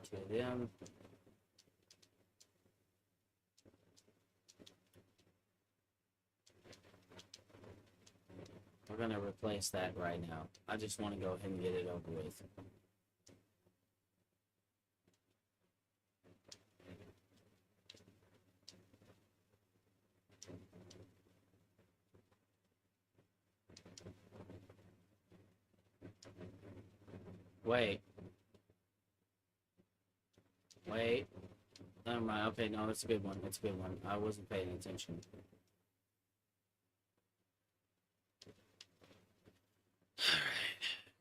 2 of them. We're gonna replace that right now. I just want to go ahead and get it over with. Wait. Wait. Never mind. Okay, no, it's a good one. It's a good one. I wasn't paying attention.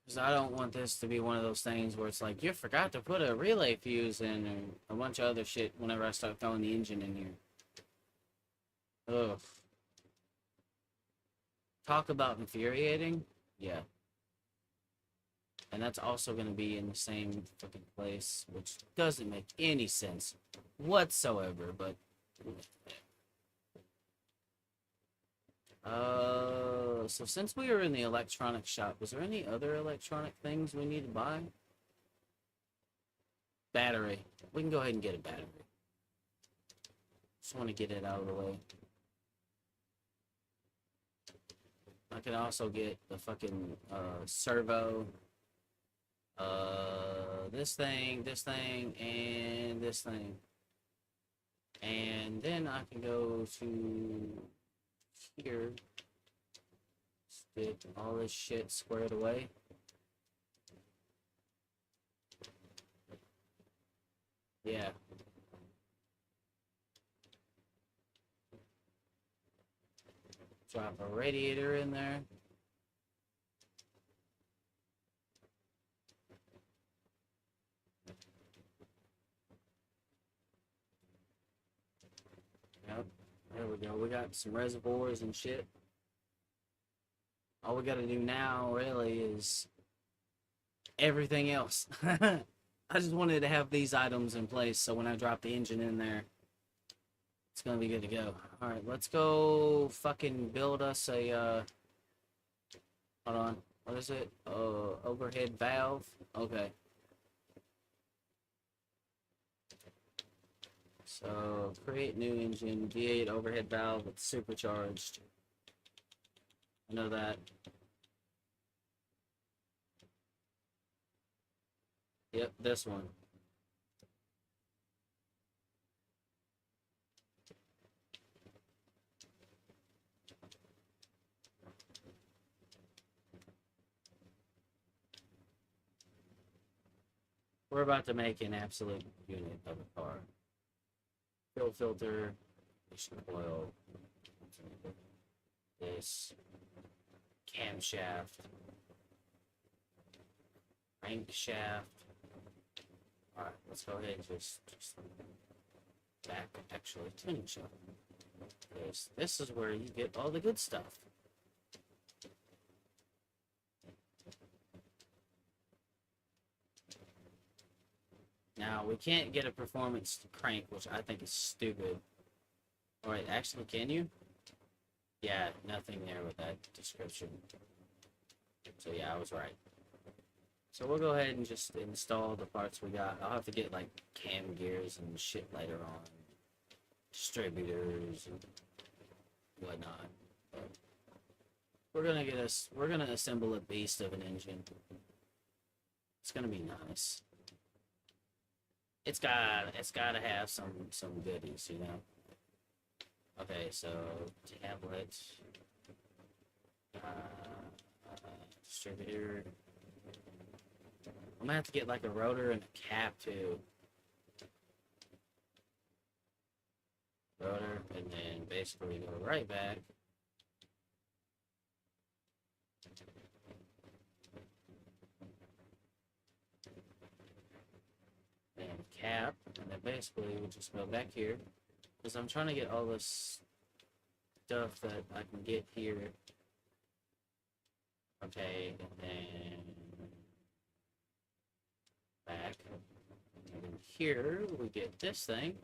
Because I don't want this to be one of those things where it's like, you forgot to put a relay fuse in or a bunch of other shit whenever I start throwing the engine in here. Ugh. Talk about infuriating? Yeah. And that's also going to be in the same fucking place, which doesn't make any sense whatsoever, but... So since we were in the electronic shop, was there any other electronic things we need to buy? Battery. We can go ahead and get a battery. Just want to get it out of the way. I can also get the fucking servo. This thing, and this thing. And then I can go to here. Get all this shit squared away. Yeah. Drop a radiator in there. Yep. There we go. We got some reservoirs and shit. All we gotta do now, really, is everything else. I just wanted to have these items in place, so when I drop the engine in there, it's gonna be good to go. Alright, let's go fucking build us a, hold on. What is it? Overhead valve? Okay. So, create new engine, V8 overhead valve, it's supercharged. I know that. Yep, this one. We're about to make an absolute unit of a car. Fuel filter, oil, this, camshaft, crankshaft. Alright, let's go ahead and just back, actually, tuning shop. This is where you get all the good stuff. Now, we can't get a performance crank, which I think is stupid. Alright, actually, can you? Yeah, nothing there with that description. So yeah, I was right. So we'll go ahead and just install the parts we got. I'll have to get like cam gears and shit later on. Distributors and whatnot. But we're gonna assemble a beast of an engine. It's gonna be nice. It's gotta have some goodies, you know. Okay, so tablet, distributor. I'm gonna have to get like a rotor and a cap too. Rotor, and then basically go right back. And cap, and then basically we'll just go back here. Because I'm trying to get all this stuff that I can get here. Okay, and then back. And then here we get this thing.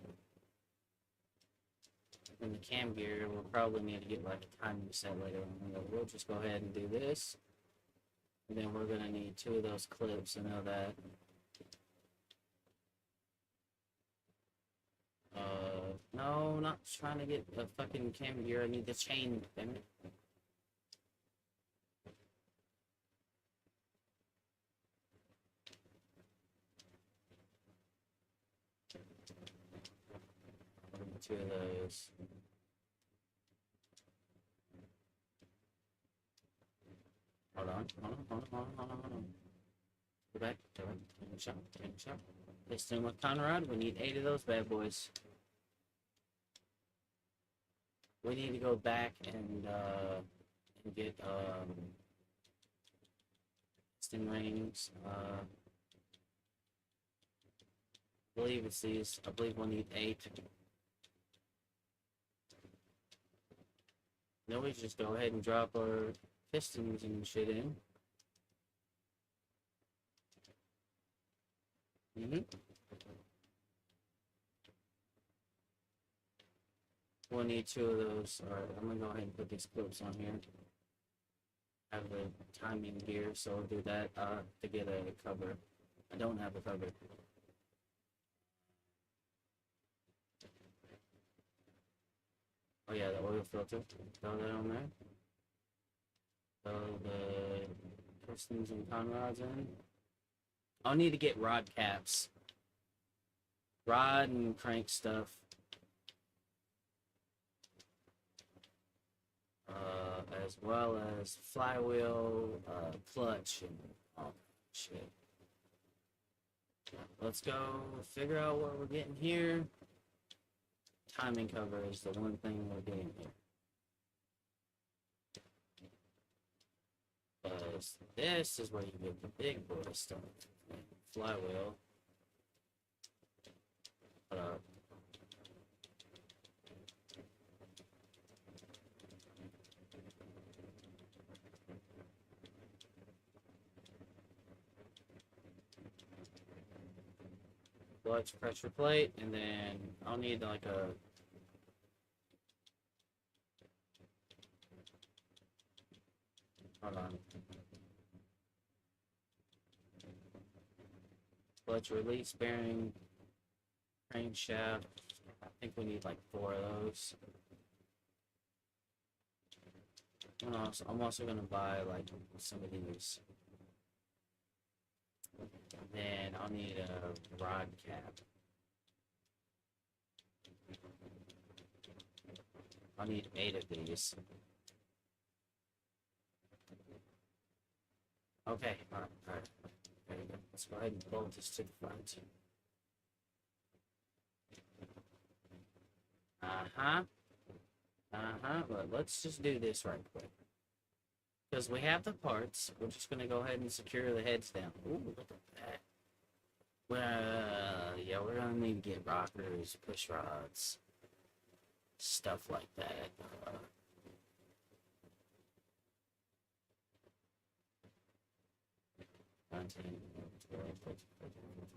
And the cam gear, we'll probably need to get like a timing set later on. We'll just go ahead and do this. And then we're gonna need 2 of those clips, I know that. No, not trying to get a fucking cam gear. I need the chain, damn it. Two of those. Hold on. Go back, shop, shop. Piston with Conrad. We need 8 of those bad boys. We need to go back and get piston rings. I believe it's these. I believe we'll need 8. Then we just go ahead and drop our pistons and shit in. We'll need 2 of those. Alright, I'm gonna go ahead and put these clips on here. I have the timing gear, so I'll do that to get a cover. I don't have a cover. Oh yeah, the oil filter. Throw that on there. Throw the pistons and conrods in. I'll need to get rod caps. Rod and crank stuff. As well as flywheel, clutch, and all that shit. Let's go figure out what we're getting here. Timing cover is the one thing we're getting here. Because this is where you get the big boy stuff. Flywheel. Clutch pressure plate, and then I'll need like a hold on. Clutch release bearing, crankshaft. I think we need like 4 of those. I'm also gonna buy like some of these. Then I'll need a rod cap. I'll need 8 of these. Okay, alright. There you go. Let's go ahead and bolt this to the front. But let's just do this right quick. Because we have the parts, we're just going to go ahead and secure the heads down. Ooh, look at that. Well, yeah, we're going to need to get rockers, push rods, stuff like that.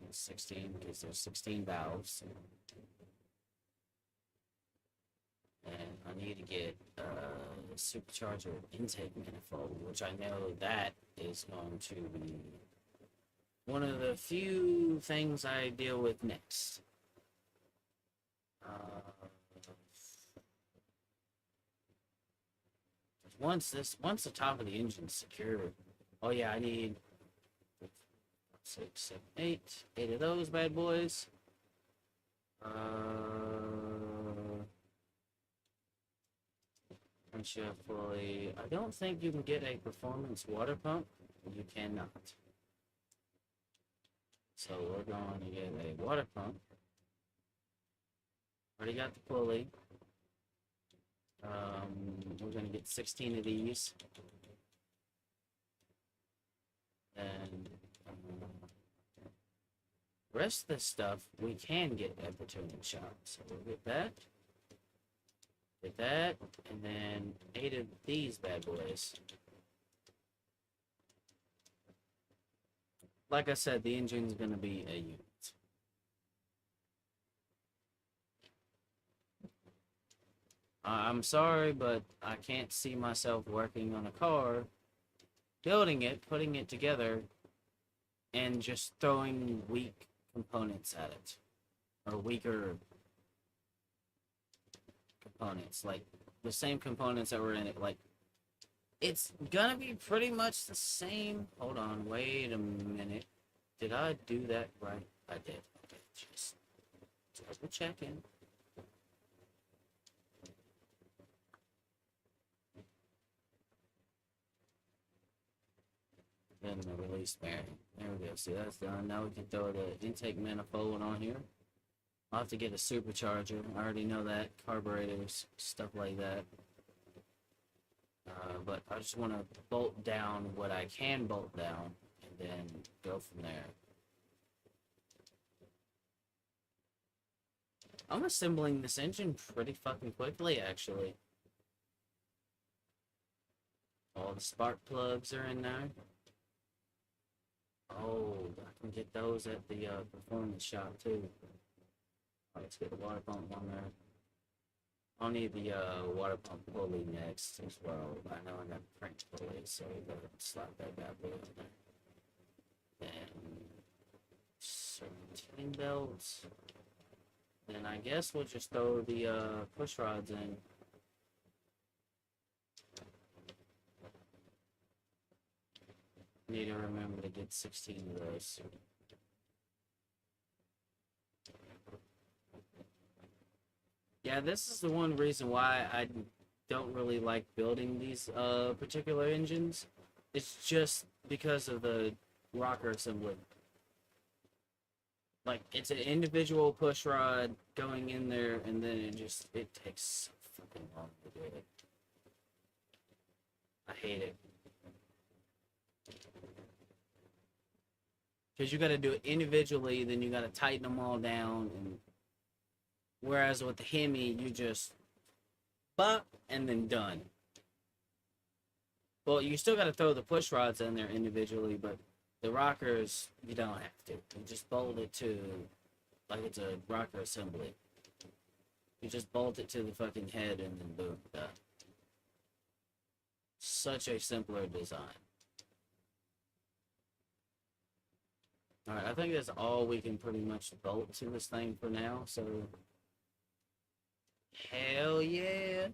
16, because there's 16 valves. And I need to get supercharger intake manifold, which I know that is going to be one of the few things I deal with next. Once the top of the engine's secured, oh yeah, I need 6, 7, 8 of those bad boys. Fully. I don't think you can get a performance water pump. You cannot. So we're going to get a water pump. Already got the pulley. We're going to get 16 of these. And the rest of this stuff we can get at the tuning shop. So we'll get that. Get that, and then 8 of these bad boys. Like I said, the engine's going to be a unit. I'm sorry, but I can't see myself working on a car, building it, putting it together, and just throwing weak components at it. Or weaker components, like the same components that were in it. Like, it's gonna be pretty much the same. Hold on, wait a minute. Did I do that right? I did. Okay, just double checking. and the release bearing. There we go. See, that's done. Now we can throw the intake manifold on here. I'll have to get a supercharger. I already know that. Carburetors, stuff like that. But I just want to bolt down what I can bolt down and then go from there. I'm assembling this engine pretty fucking quickly, actually. All the spark plugs are in there. Oh, I can get those at the performance shop too. Right, let's get the water pump on there. I'll need the water pump pulley next as well. I know I got the crank pulley, so we'll go ahead and slap that bad boy in there. And 17 belts. Then I guess we'll just throw the push rods in. Need to remember to get 16 of those. Yeah, this is the one reason why I don't really like building these particular engines. It's just because of the rocker assembly. Like, it's an individual push rod going in there, and then it takes so fucking long to do it. I hate it. Because you gotta do it individually, then you gotta tighten them all down, and whereas with the Hemi, you just bop and then done. Well, you still gotta throw the push rods in there individually, but the rockers, you don't have to. You just bolt it to, like it's a rocker assembly. You just bolt it to the fucking head and then boom, done. Such a simpler design. Alright, I think that's all we can pretty much bolt to this thing for now, so... Hell yeah!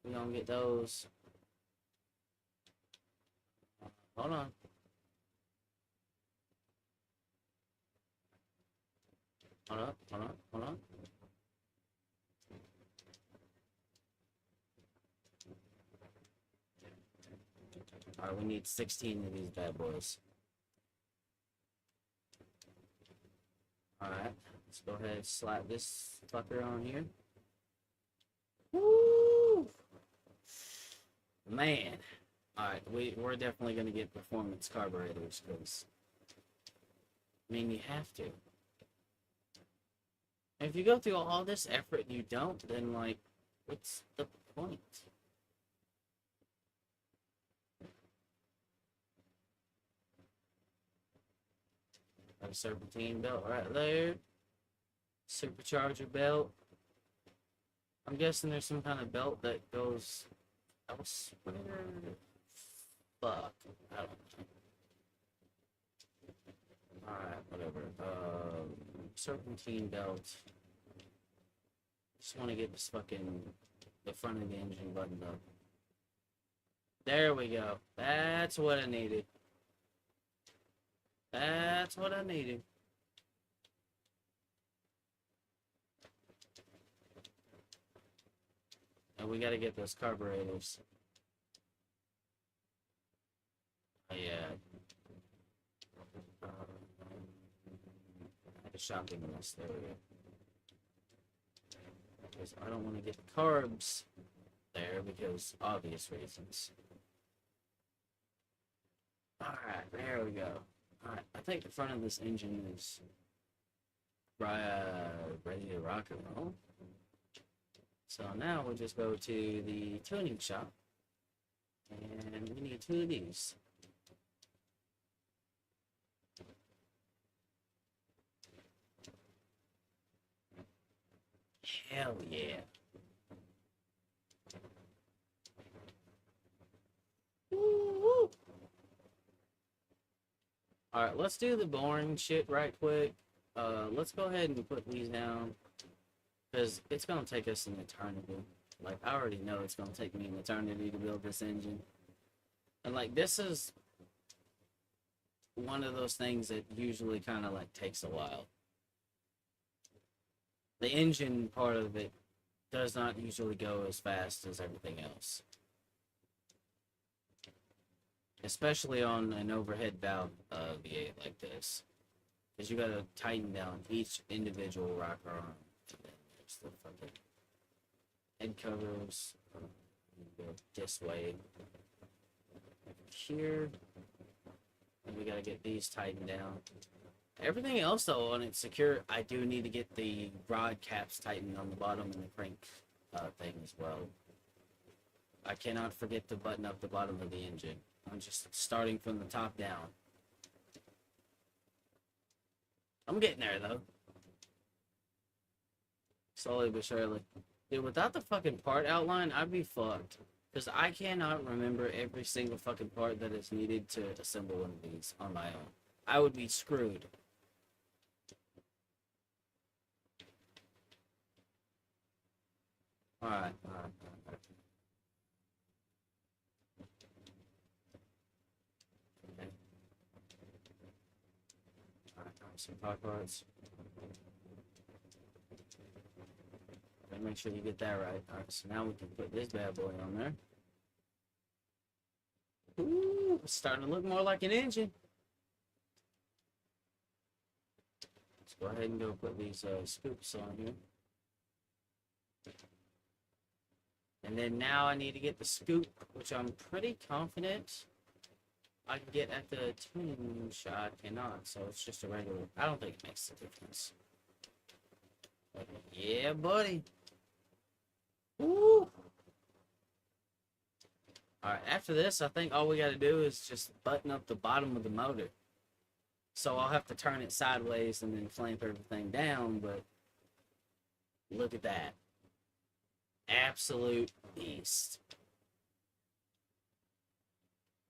We're gonna get those. Hold on. Hold up, hold on, hold on. Alright, we need 16 of these bad boys. Alright, let's go ahead and slap this fucker on here. Woo! Man. Alright, we're definitely gonna get performance carburetors, because I mean, you have to. If you go through all this effort and you don't, then, like, what's the point? Got a serpentine belt right there. Supercharger belt. I'm guessing there's some kind of belt that goes elsewhere. Fuck. I don't know. Alright, whatever. Serpentine belt. Just want to get this fucking the front of the engine buttoned up. There we go. That's what I needed. That's what I needed. And we gotta get those carburetors. Oh, yeah. I had a shopping list. There we go. Because I don't want to get the carbs there because obvious reasons. Alright, there we go. Alright, I think the front of this engine is ready to rock and roll. So now we'll just go to the tuning shop. And we need 2 of these. Hell yeah. Woo-woo. Alright, let's do the boring shit right quick. Let's go ahead and put these down. Because it's going to take us an eternity. Like, I already know it's going to take me an eternity to build this engine. And, like, this is one of those things that usually kind of, like, takes a while. The engine part of it does not usually go as fast as everything else. especially on an overhead valve V8 like this, because you gotta tighten down each individual rocker arm. And then there's the fucking head covers. Go this way. Here, and we gotta get these tightened down. Everything else though on it secure. I do need to get the rod caps tightened on the bottom and the crank thing as well. I cannot forget to button up the bottom of the engine. I'm just starting from the top down. I'm getting there though. Slowly but surely. Dude, without the fucking part outline, I'd be fucked. Because I cannot remember every single fucking part that is needed to assemble one of these on my own. I would be screwed. Alright. Okay. Alright, some part parts. Make sure you get that right. Alright, so now we can put this bad boy on there. Ooh, it's starting to look more like an engine. Let's go ahead and go put these scoops on here. And then now I need to get the scoop, which I'm pretty confident I can get at the tuning shop. I cannot, so it's just a regular. I don't think it makes a difference. But yeah, buddy. Woo! Alright, after this, I think all we gotta do is just button up the bottom of the motor. So I'll have to turn it sideways and then clamp everything down, but look at that. Absolute beast.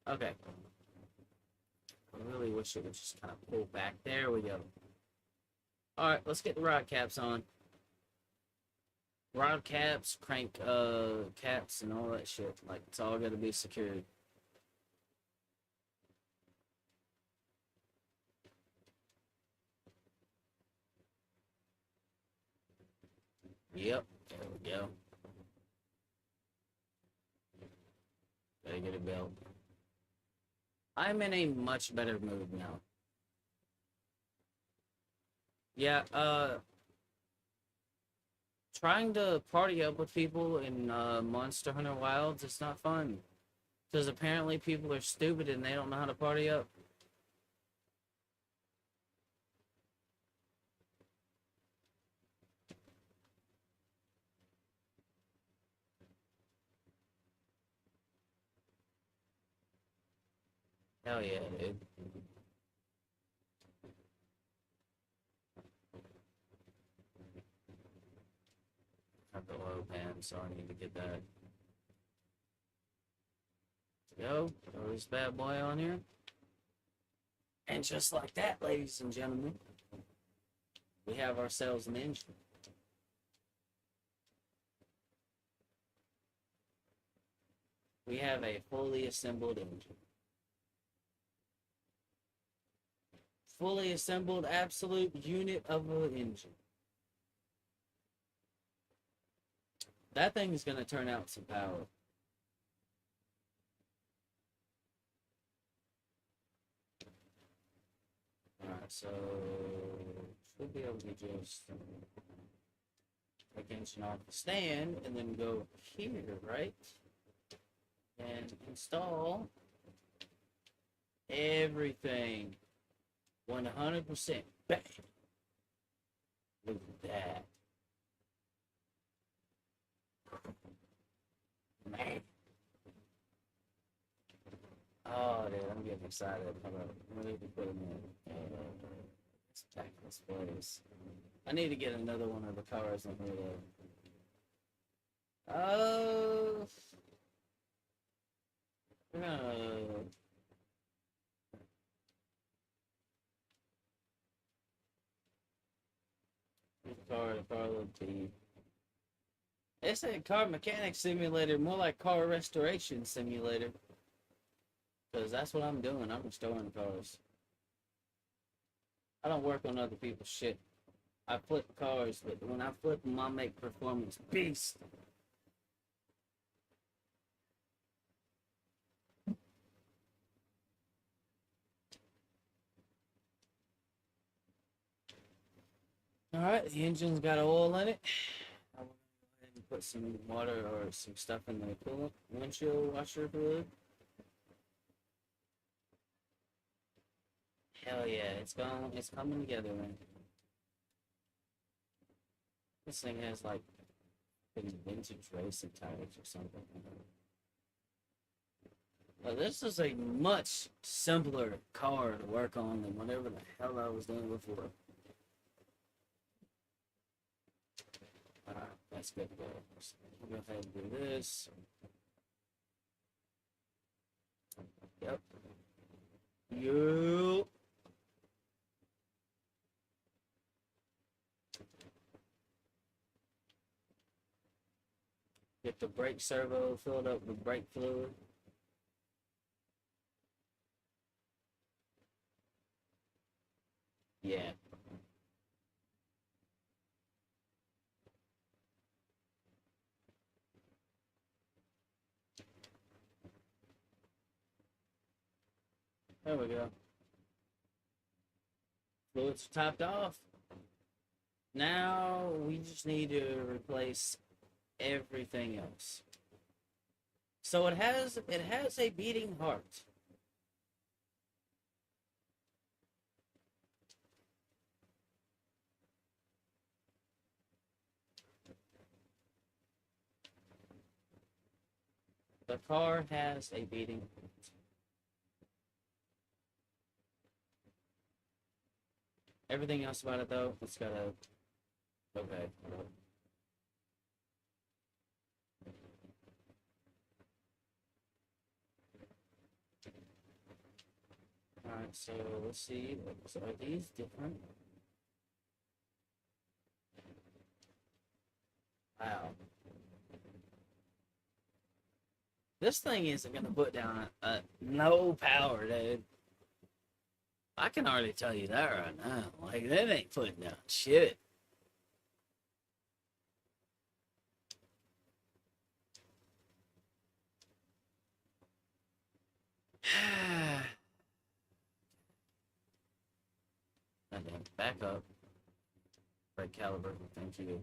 Okay. I really wish it would just kind of pull back. There we go. Alright, let's get the rod caps on. Rod caps, crank caps, and all that shit. Like, it's all gotta be secured. Yep, there we go. Gotta get a belt. I'm in a much better mood now. Yeah, trying to party up with people in Monster Hunter Wilds, it's not fun. Because apparently people are stupid and they don't know how to party up. Hell yeah, dude. Have the low pan, so I need to get that. Go, throw this bad boy on here. And just like that, ladies and gentlemen, we have ourselves an engine. We have a fully assembled engine. Fully assembled absolute unit of an engine. That thing is going to turn out some power. Alright, so should be able to just take engine off the stand and then go here, right? And install everything 100%. Bang! Look at that. Man. Oh, dude, I'm getting excited. Hold on. I need to put them in. Let's pack this place. I need to get another one of the cars on here, though. Oh. We're gonna. Car look deep. They said car mechanic simulator, more like car restoration simulator. Because that's what I'm doing. I'm restoring cars. I don't work on other people's shit. I flip cars, but when I flip them, I make performance beast. Alright, the engine's got oil in it. I'm gonna go ahead and put some water or some stuff in the coolant windshield washer fluid. Hell yeah, it's coming together, man. This thing has like vintage racing tires or something. Well, this is a much simpler car to work on than whatever the hell I was doing before. Alright, that's good to go. So we'll go ahead and do this. Yep. You. Get the brake servo filled up with brake fluid. Yeah. There we go. Fluids are topped off. Now we just need to replace everything else. So it has a beating heart. The car has a beating heart. Everything else about it though, it's got a okay. Alright, so let's see. So are these different? Wow. This thing isn't gonna put down no power, dude. I can already tell you that right now. Like, that ain't putting down shit. And then back up. Brake caliber. Thank you.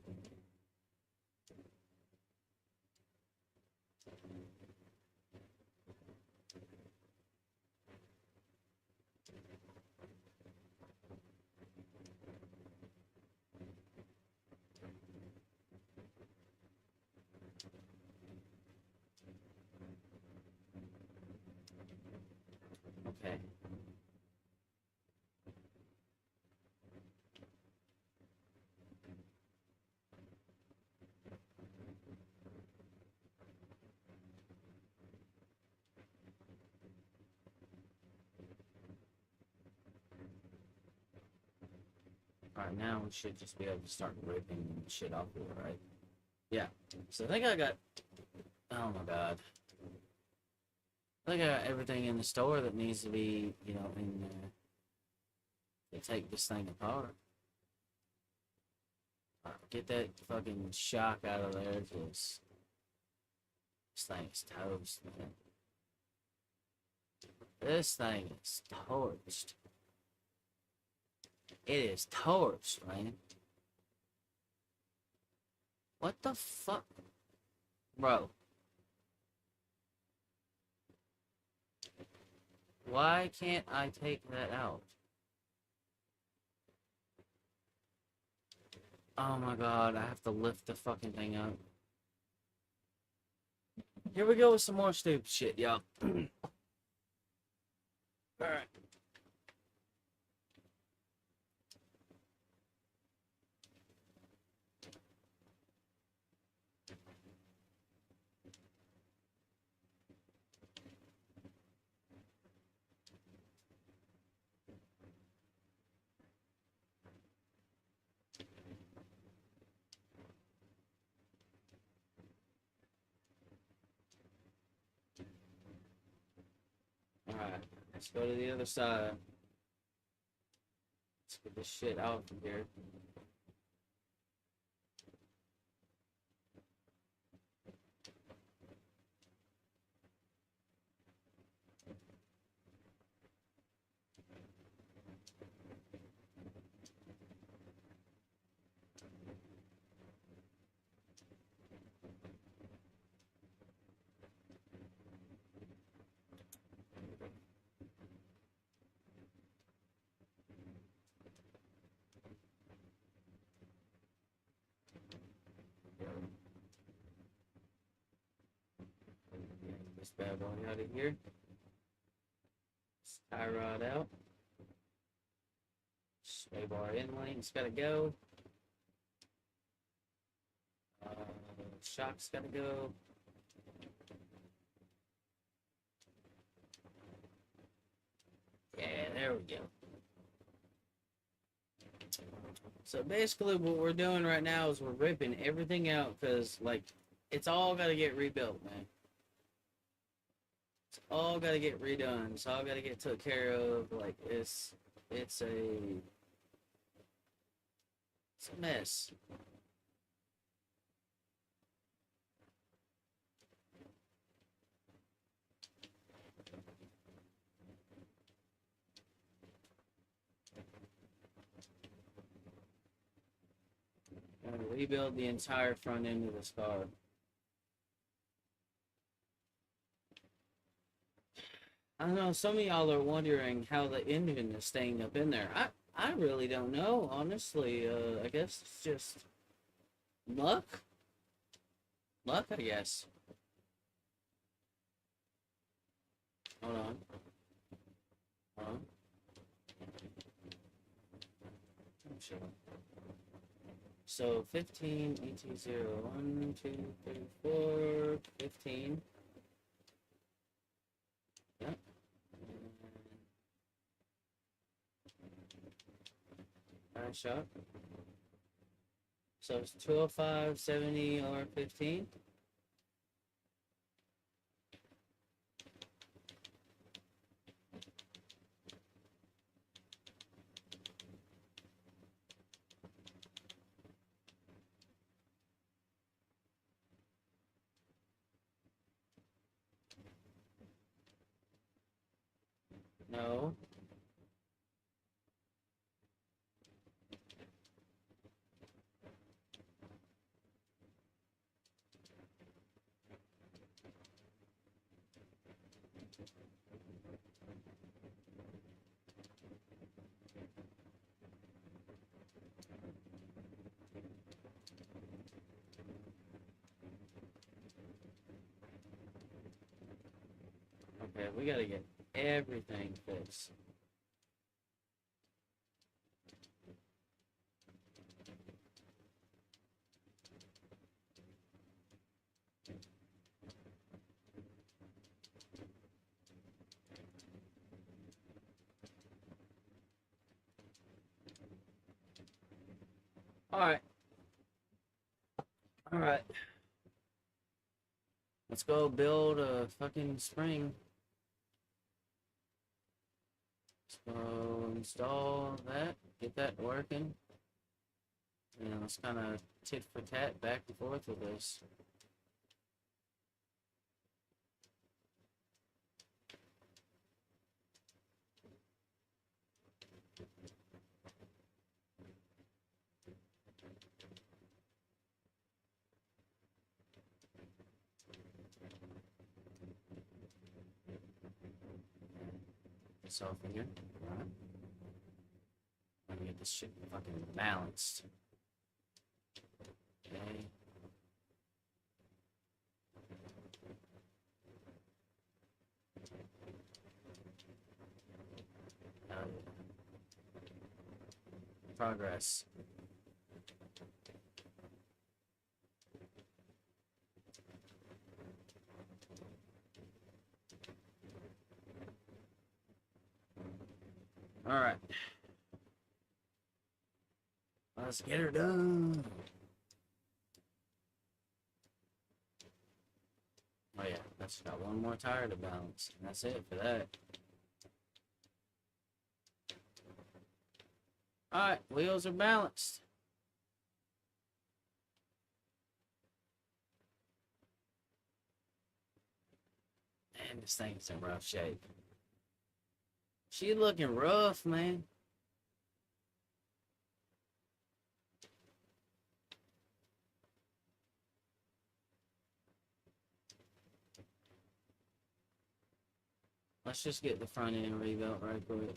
Okay. Alright, now we should just be able to start ripping shit off of it, right? Yeah. So I think I got... Oh my god. I think I got everything in the store that needs to be, you know, in there to take this thing apart. Alright, get that fucking shock out of there, because this thing is toast, man. This thing is torched. It is torched, man. What the fuck? Bro. Why can't I take that out? Oh my god, I have to lift the fucking thing up. Here we go with some more stupid shit, y'all. Alright. Alright, let's go to the other side. Let's get this shit out from here. bad boy out of here. Tie rod out. Sway bar in lane's gotta go. Shock's gotta go. Yeah, there we go. So basically what we're doing right now is we're ripping everything out because, like, it's all got to get rebuilt, man. It's all got to get redone. It's all got to get took care of. Like, it's a mess. Gotta rebuild the entire front end of this car. I don't know, some of y'all are wondering how the engine is staying up in there. I really don't know, honestly. I guess it's just luck. Luck, I guess. Hold on. Hold on. Sure. So 15, 18, 0, 1, 2, 3, 4, 15. Yep. Alright, shot. So it's 205, 70, or 15. No. Okay, we gotta get everything fixed. Alright. Alright. Let's go build a fucking spring. Let's go install that, get that working. And let's kind of tit for tat back and forth with this. This off in here. Alright. Let me get this shit fucking balanced. Okay. Progress. All right. Let's get her done. Oh yeah, that's got one more tire to balance. And that's it for that. Alright, wheels are balanced. Man, this thing's in rough shape. She looking rough, man. Let's just get the front end rebuilt right quick.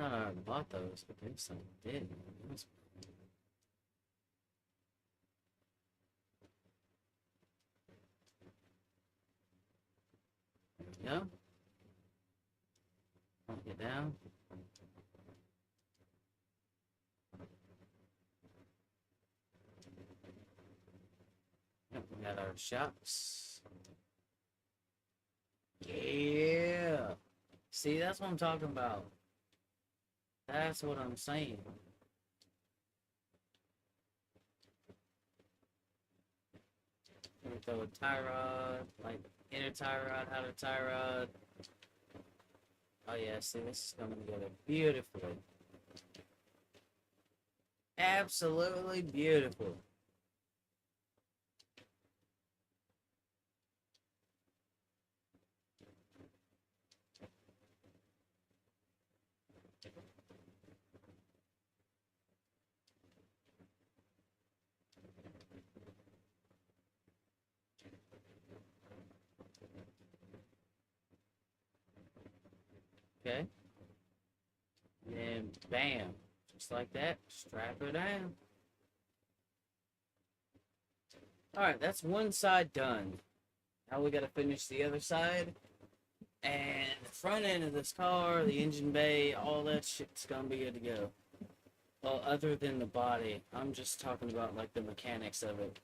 thought I bought those, but this I didn't. There we go. Get down. Yep, we got our shots. Yeah. See, that's what I'm talking about. That's what I'm saying. We throw a tie rod, like inner tie rod, outer tie rod. Oh yeah, see, this is coming together beautifully. Absolutely beautiful. Okay. And bam. Just like that. Strap her down. Alright, that's one side done. Now we gotta finish the other side. And the front end of this car, the engine bay, all that shit's gonna be good to go. Well, other than the body. I'm just talking about like the mechanics of it.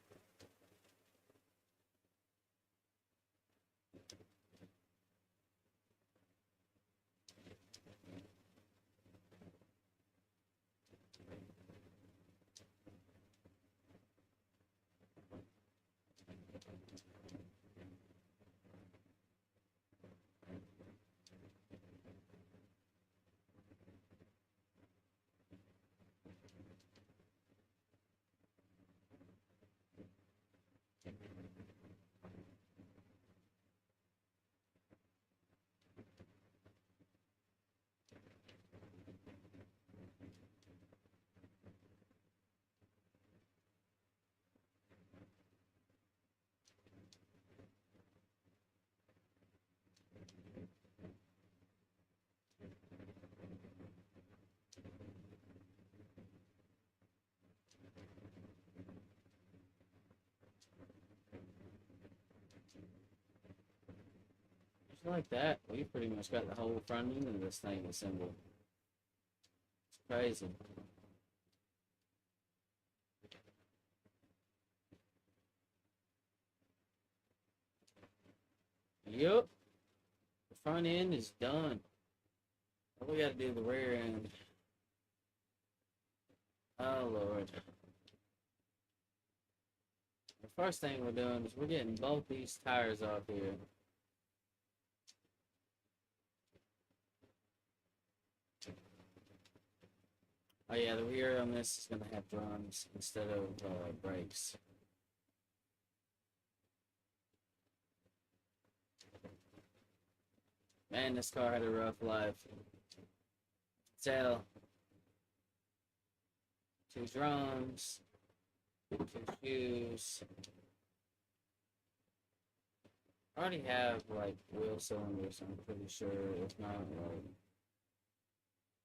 Just like that, we pretty much got the whole front end of this thing assembled. It's crazy. Yup. The front end is done. Now we gotta do the rear end. Oh Lord. The first thing we're doing is we're getting both these tires off here. Oh yeah, the rear on this is gonna have drums instead of brakes. Man, this car had a rough life. Tell. 2 drums, 2 shoes. I already have like wheel cylinders, I'm pretty sure. If not, like,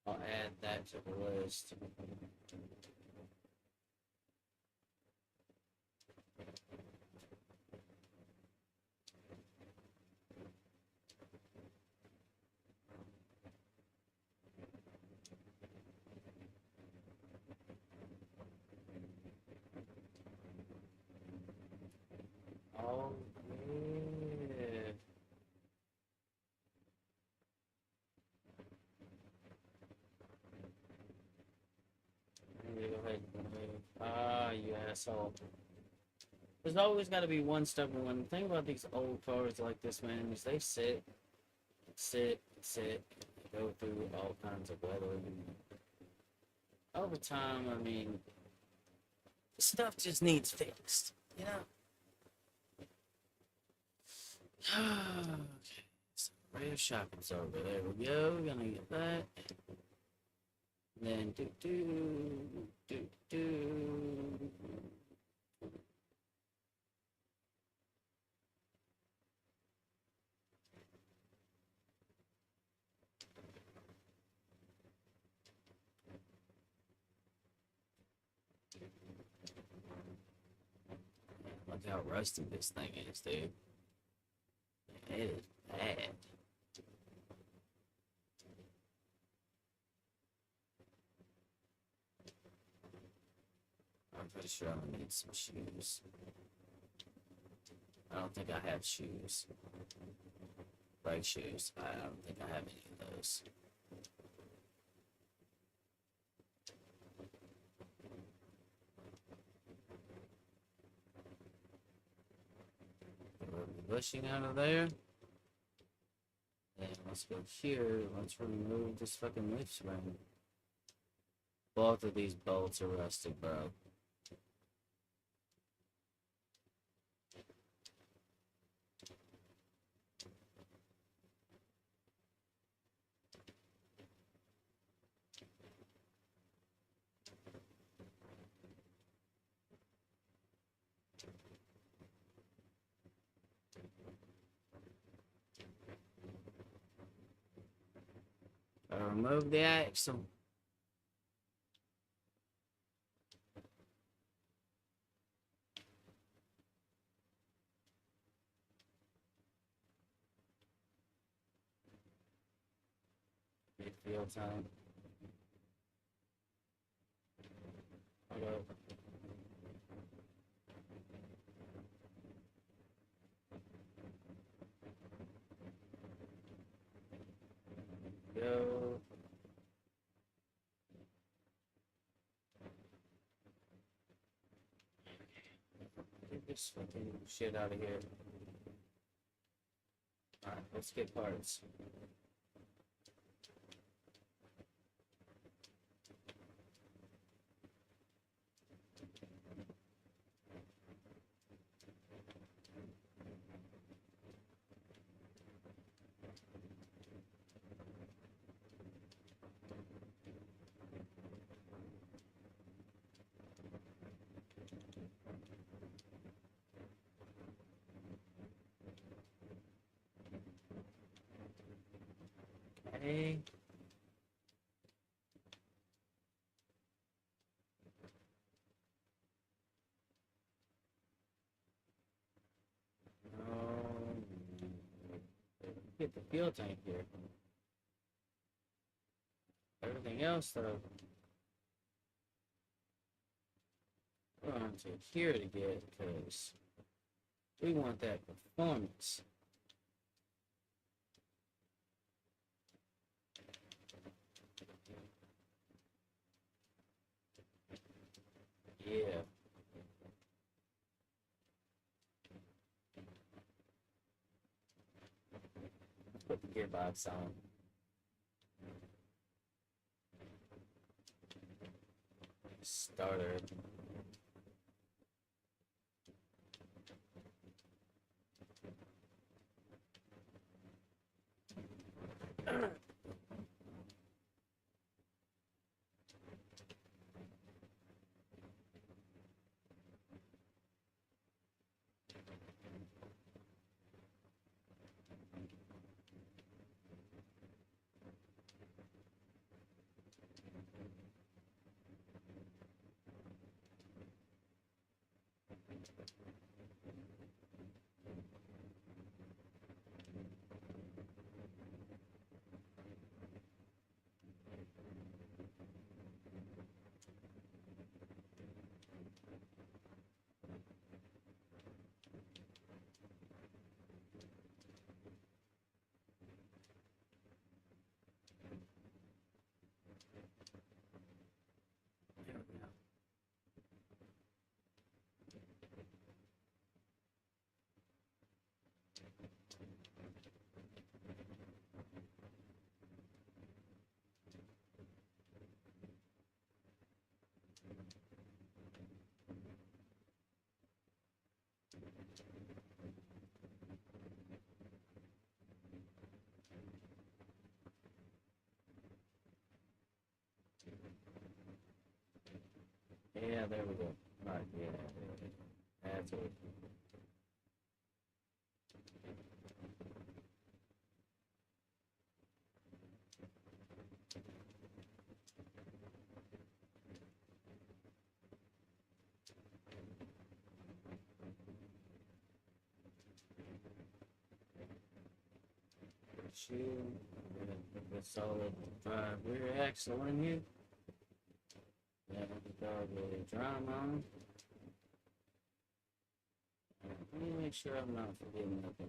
I'll add that to the list. Oh, yeah. Go ahead and move. Ah, you asshole. There's always got to be one stubborn one. The thing about these old cars like this, man, is they sit, go through all kinds of weather. And over time, I mean, stuff just needs fixed, you know? Okay, so rear shocking's over. There we go. We're gonna get that. And then do. Look how rusty this thing is, dude. It is bad. I'm pretty sure I'm gonna need some shoes. I don't think I have shoes. Brake shoes. I don't think I have any of those. Bushing out of there. And let's go here. Let's remove this fucking leaf spring. Both of these bolts are rusted, bro. Remove the axle. Midfield time. Hold up. Go. Get this fucking shit out of here. Alright, let's get parts. Okay. Get the fuel tank here. Everything else, though, we're on to here to get, because we want that performance. Yeah. Put the gearbox on. Starter. Yeah, there we go. Alright, yeah, that's it. you. With a solid drive rear axle in you. Yeah, the dog with drama. Let me make sure I'm not forgetting nothing.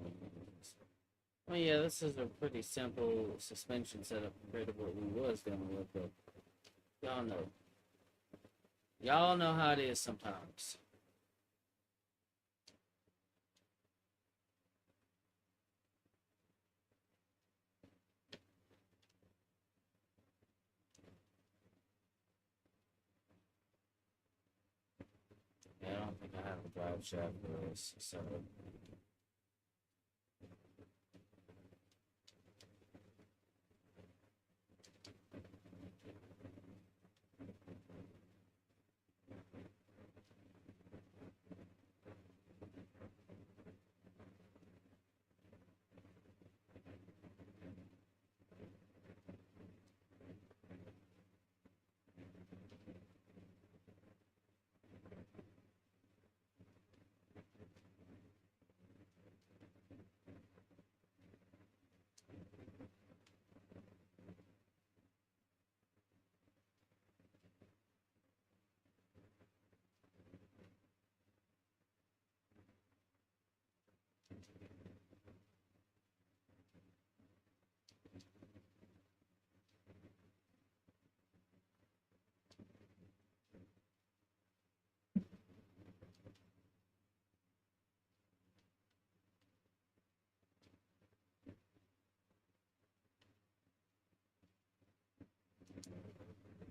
Well, yeah, this is a pretty simple suspension setup compared to what we was dealing with, but y'all know. Y'all know how it is sometimes. Yeah, I don't think I have a drive shaft for this, so.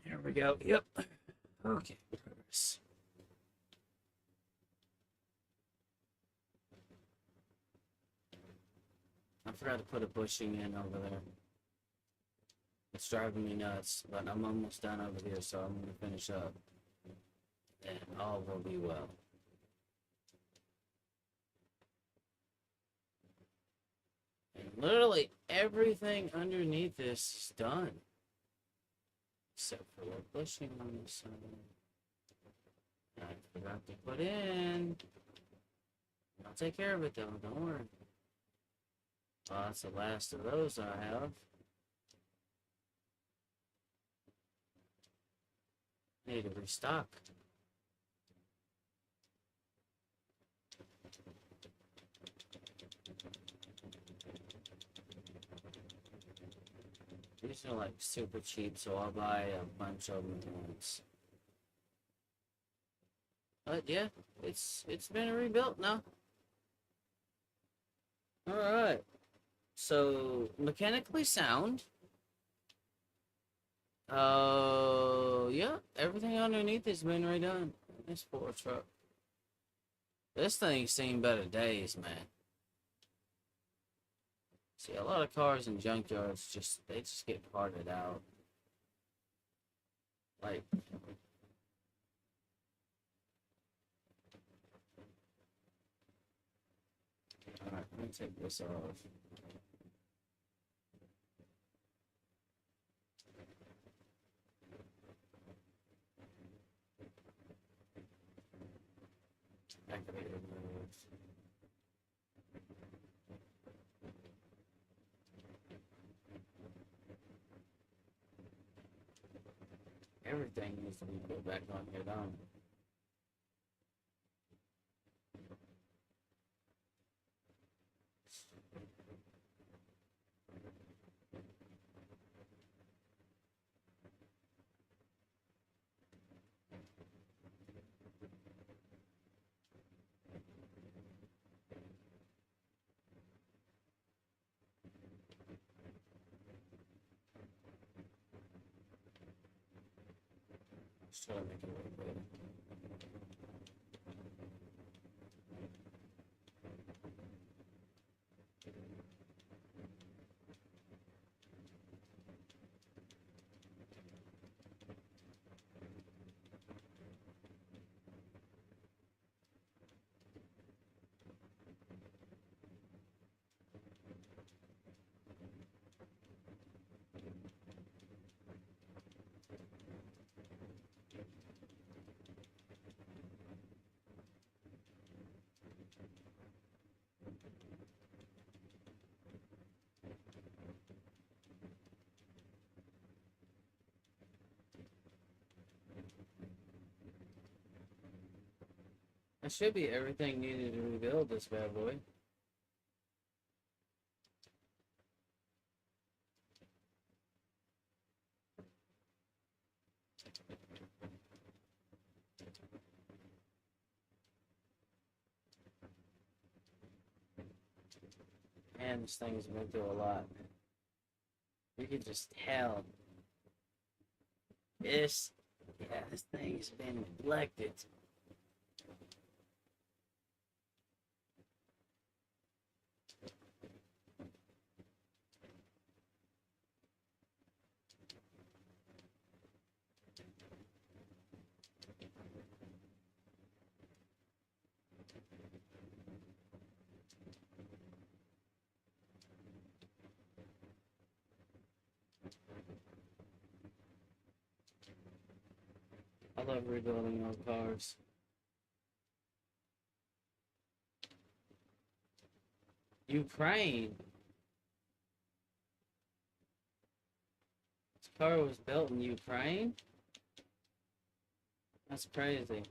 There we go. Yep. Okay. I forgot to put a bushing in over there. It's driving me nuts, but I'm almost done over here, so I'm going to finish up. And all will be well. And literally everything underneath this is done. Except for the bushing on this side. I forgot to put in. I'll take care of it though, don't worry. Well, that's the last of those I have. Need to restock. These are like super cheap, so I'll buy a bunch of them at once. But yeah, it's been rebuilt now. Alright. So mechanically sound. Yeah, everything underneath has been redone. This poor truck. This thing's seen better days, man. See, a lot of cars in junkyards they just get parted out. Like, alright, let me take this off. Activate removed. Everything needs to be put back on here, don't it? Just try to make it way better. That should be everything needed to rebuild this bad boy. Man, this thing's been through a lot. You can just tell. This thing's been neglected. I love rebuilding old cars. Ukraine. This car was built in Ukraine? That's crazy.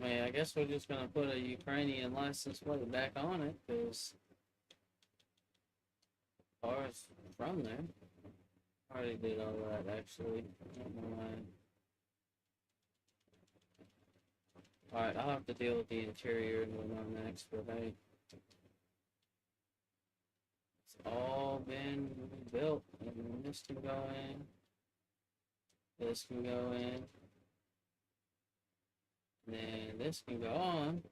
I mean, I guess we're just gonna put a Ukrainian license plate back on it, because cars from there. I already did all that, actually. I don't know why. Alright, I'll have to deal with the interior and whatnot next, but hey. It's all been built. And this can go in. This can go in. And then this can go on.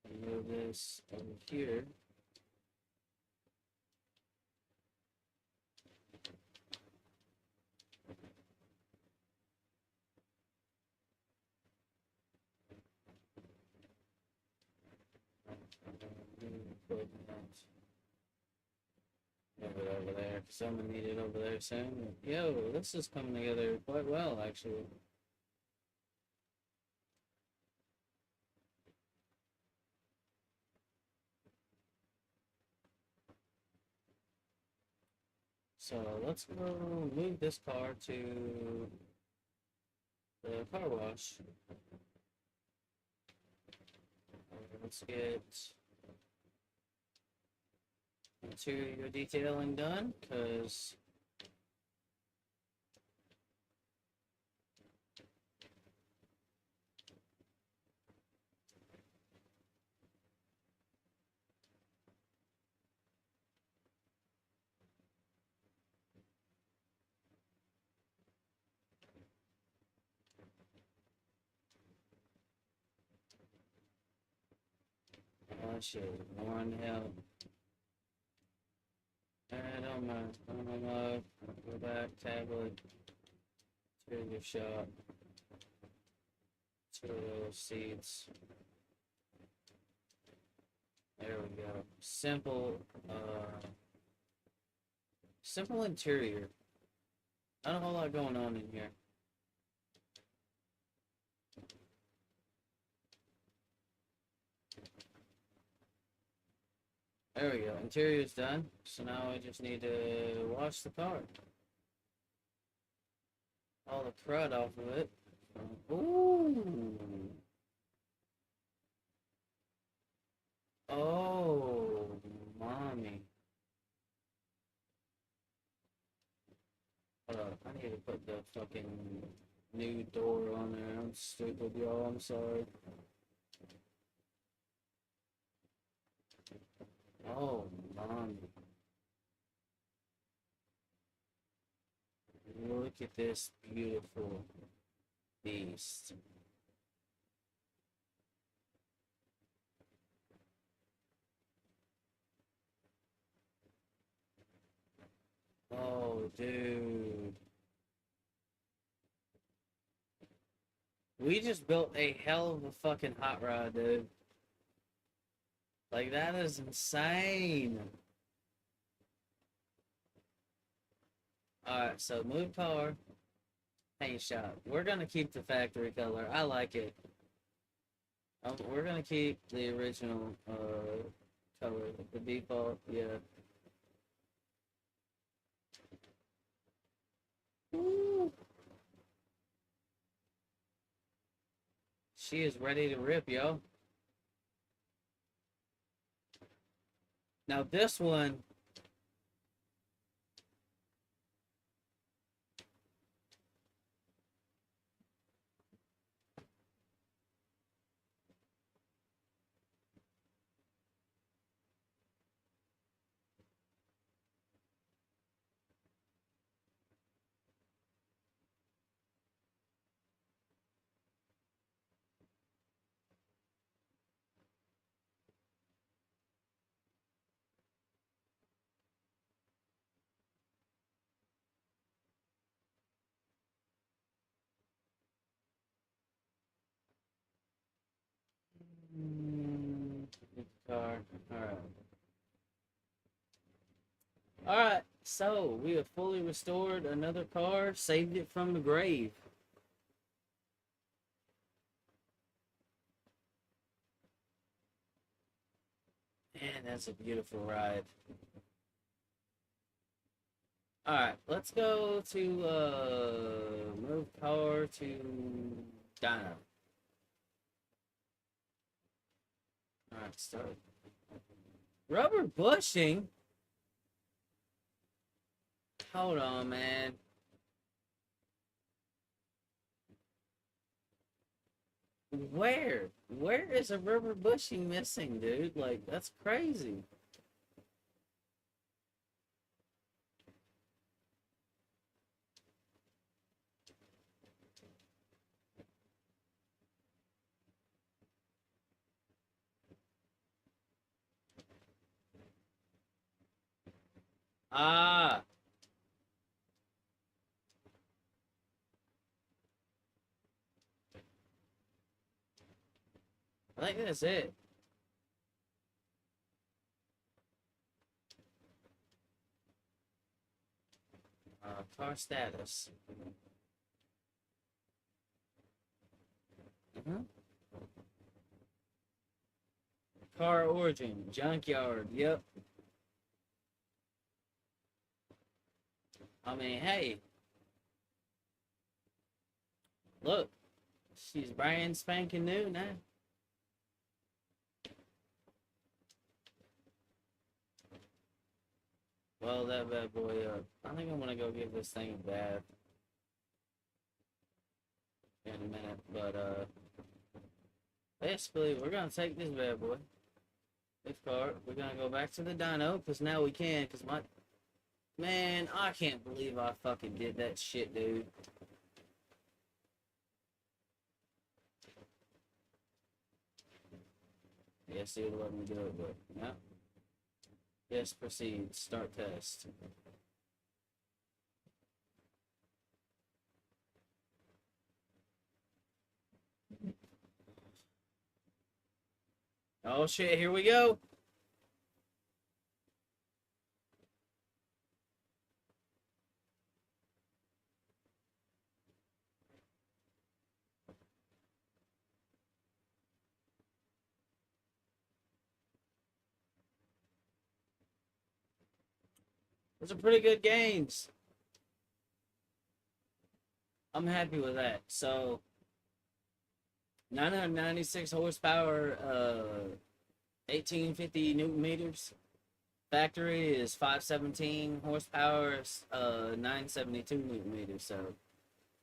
And move this over here. Move it over there, because I'm gonna need it over there soon. Yo, this is coming together quite well, actually. So let's go move this car to the car wash. Let's get interior detailing done, because oh shit, one hell. I don't know. Go back, tablet, interior shop, material seats. There we go. Simple interior. Not a whole lot going on in here. There we go. Interior's done. So now I just need to wash the car. All the crud off of it. Ooh. Oh, mommy. Hold up. I need to put the fucking new door on there. I'm stupid, y'all. I'm sorry. Oh, mommy. Look at this beautiful beast. Oh, dude. We just built a hell of a fucking hot rod, dude. Like, that is insane. Alright, so move car, paint shop. We're gonna keep the factory color. I like it. We're gonna keep the original color, the default, yeah. Ooh. she is ready to rip, yo. Now this one, car. All right. All right. So we have fully restored another car, saved it from the grave. Man, that's a beautiful ride. All right, let's go to move car to Dino. All right, start. Rubber bushing. Hold on, man. Where? Where is a rubber bushing missing, dude? Like, that's crazy. Ah, I think that's it. Car status. Uh-huh. Car origin, junkyard. Yep. I mean, hey, look, she's brand spanking new now. Well, that bad boy up. I think I'm gonna go give this thing a bath in a minute, but basically we're gonna take this bad boy, this car. We're gonna go back to the dyno because now we can. Cause my man, I can't believe I fucking did that shit, dude. Yes, it would let me do it, but yeah. Yes, proceed. Start test. Oh shit, here we go. Those are pretty good games. I'm happy with that. So 996 horsepower, 1850 newton meters. Factory is 517 horsepower, 972 newton meters. So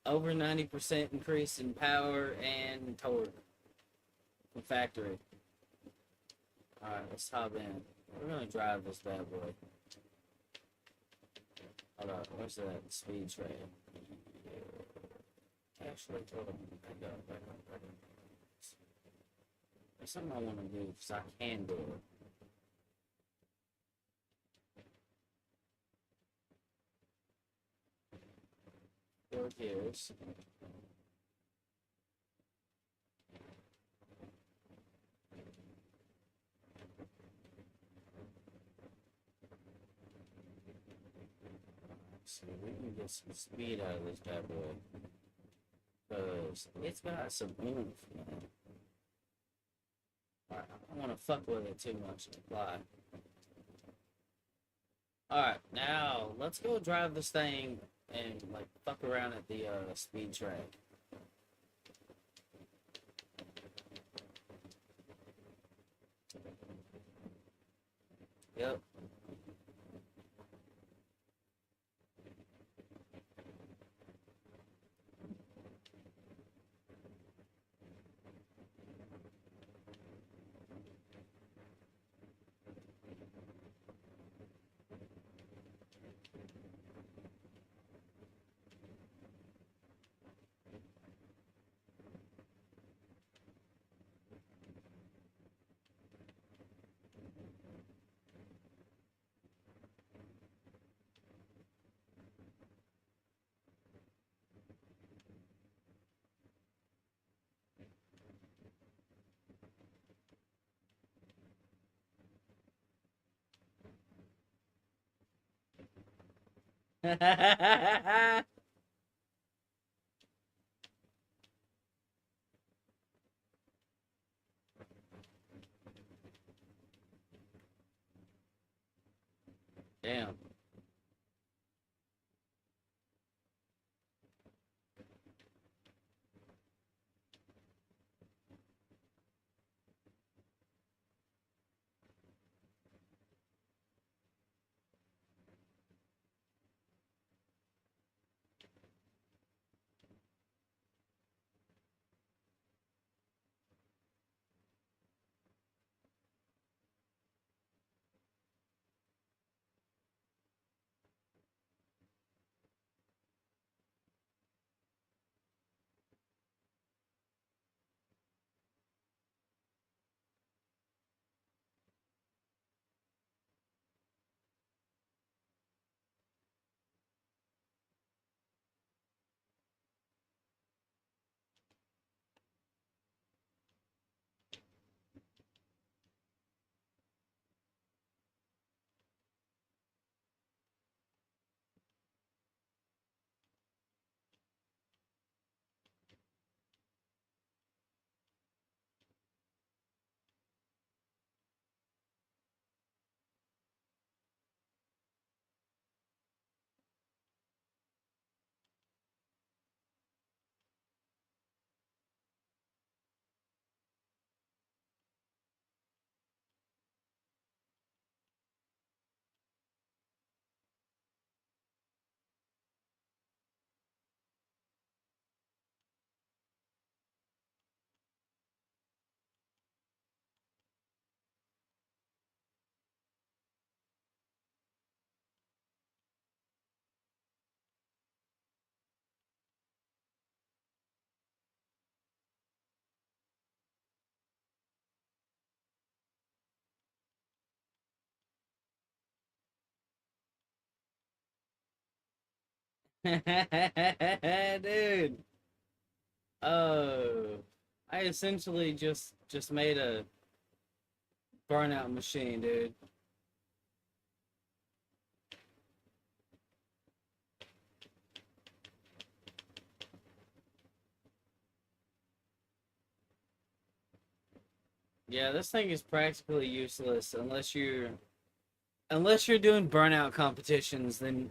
over 90% increase in power and torque from factory. All right, let's hop in. We're gonna drive this bad boy. Hold on, where's that speed train? Actually, hold on. Back up. There's something I want to do because I can do it. Four gears. So we can get some speed out of this bad boy. Because it's got some oomph, man. Alright, I don't want to fuck with it too much to fly. Alright, now let's go drive this thing and like fuck around at the speed track. Yep. Damn. Dude. Oh. I essentially just made a burnout machine, dude. Yeah, this thing is practically useless unless you're doing burnout competitions, then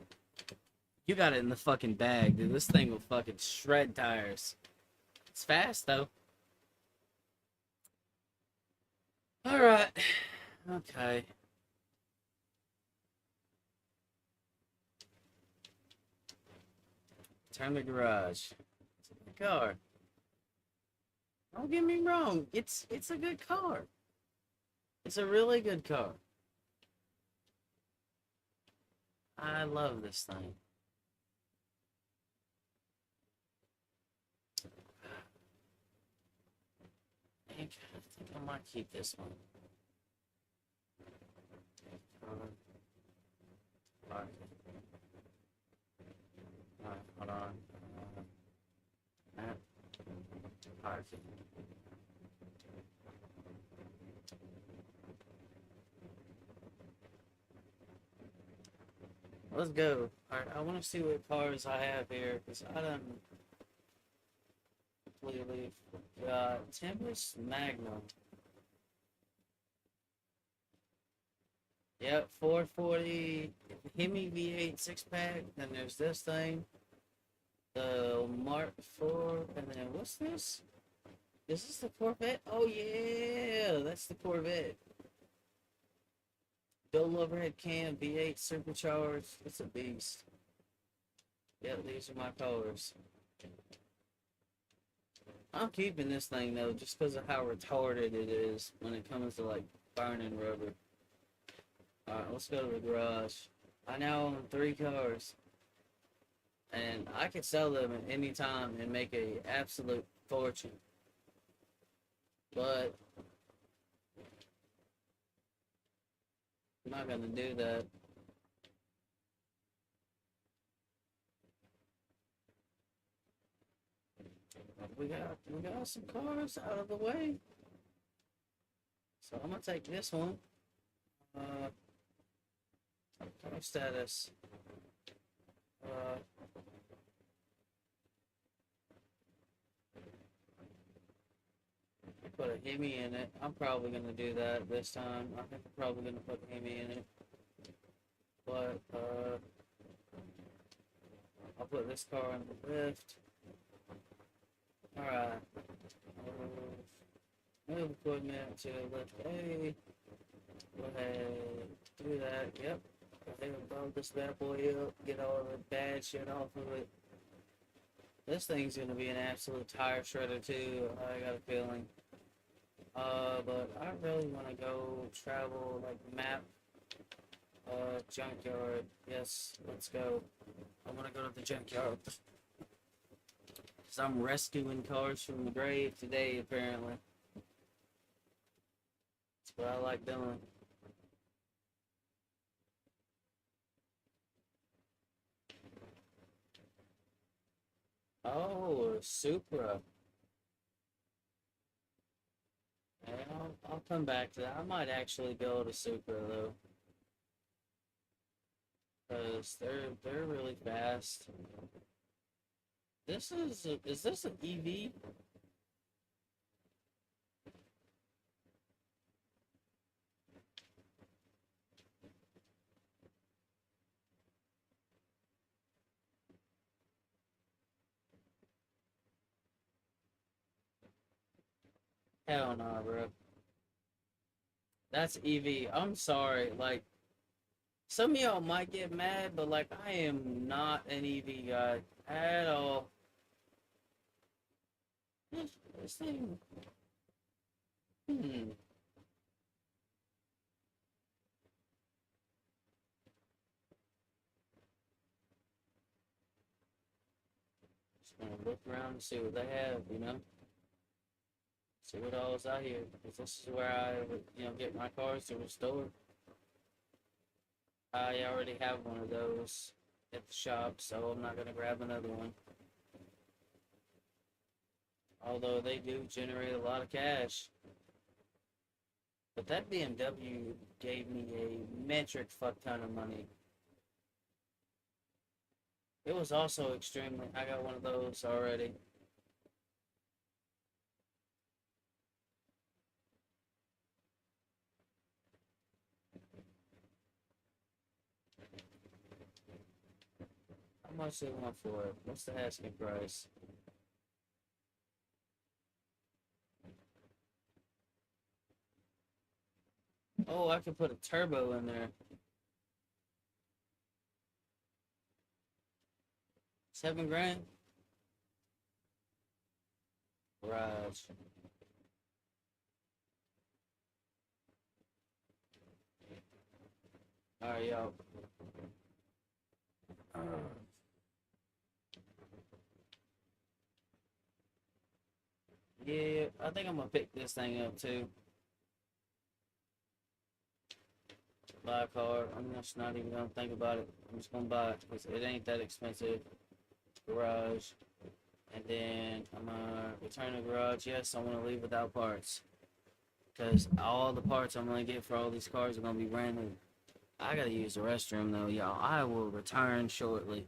you got it in the fucking bag, dude. This thing will fucking shred tires. It's fast though. All right. Okay. Turn the garage. It's a good car. Don't get me wrong. It's a good car. It's a really good car. I love this thing. I think I might keep this one. Alright, hold on. Alright. Let's go. Alright, I want to see what cars I have here, because I don't completely forgot. Tempest Magnum. Yep, 440 Hemi V8 six pack. Then there's this thing, the Mark IV, and then what's this? Is this the Corvette? Oh yeah, that's the Corvette. Dual overhead cam, V8 supercharged. It's a beast. Yep, these are my colors. I'm keeping this thing though, just because of how retarded it is when it comes to like burning rubber. Alright, let's go to the garage. I now own 3 cars, and I could sell them at any time and make a absolute fortune. But I'm not gonna do that. We got some cars out of the way. So I'm gonna take this one. Uh, car status. Uh, put a Hemi in it. I'm probably gonna do that this time. I think I'm probably gonna put a Hemi in it. But I'll put this car in the lift. Alright. Move equipment to lift A. Go ahead, do that. Yep. Go ahead and load this bad boy up. Get all the bad shit off of it. This thing's gonna be an absolute tire shredder too. I got a feeling. But I really want to go travel like map. Junkyard. Yes, let's go. I want to go to the junkyard. Because I'm rescuing cars from the grave today, apparently. That's what I like doing. Oh, a Supra. Yeah, I'll come back to that. I might actually go to Supra though, because they're really fast. Is this an EV? Hell no, bro. That's EV. I'm sorry. Like some of y'all might get mad, but like I am not an EV guy at all. This thing. Hmm. Just gonna look around and see what they have, you know. See what all is out here. Because this is where I, get my cars to restore. I already have one of those at the shop, so I'm not gonna grab another one. Although they do generate a lot of cash. But that BMW gave me a metric fuck ton of money. It was also extremely. I got one of those already. How much do they want for it? What's the asking price? Oh, I could put a turbo in there. 7 grand? Garage. Alright, yo. Yeah, I think I'm gonna pick this thing up too. Buy a car. I'm just not even gonna think about it. I'm just gonna buy it because it ain't that expensive. Garage. And then I'm gonna return the garage. Yes, I want to leave without parts. Because all the parts I'm gonna get for all these cars are gonna be brand new. I gotta use the restroom though, y'all. I will return shortly.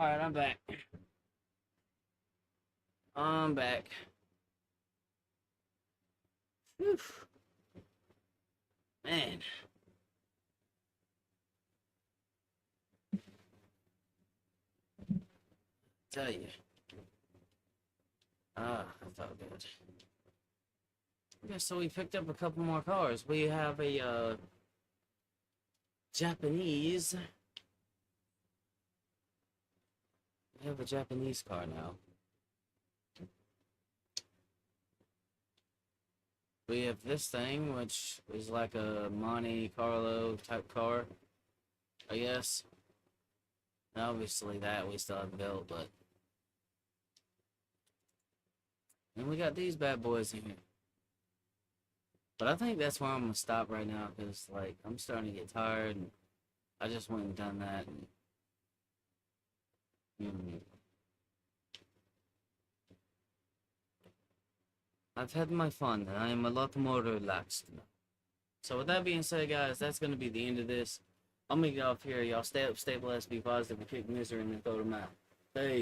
Alright, I'm back. I'm back. Whew. Man. Tell you. That felt good. Okay, so we picked up a couple more cars. We have a Japanese. We have a Japanese car now. We have this thing, which is like a Monte Carlo type car, I guess. Obviously that we still haven't built, but... And we got these bad boys in here. But I think that's where I'm gonna stop right now, because, like, I'm starting to get tired, and I just went and done that, and... I've had my fun, and I am a lot more relaxed now. So with that being said, guys, that's going to be the end of this. I'm going to get off here. Y'all stay up, stay blessed, be positive, and kick misery, and then throw them out. Hey.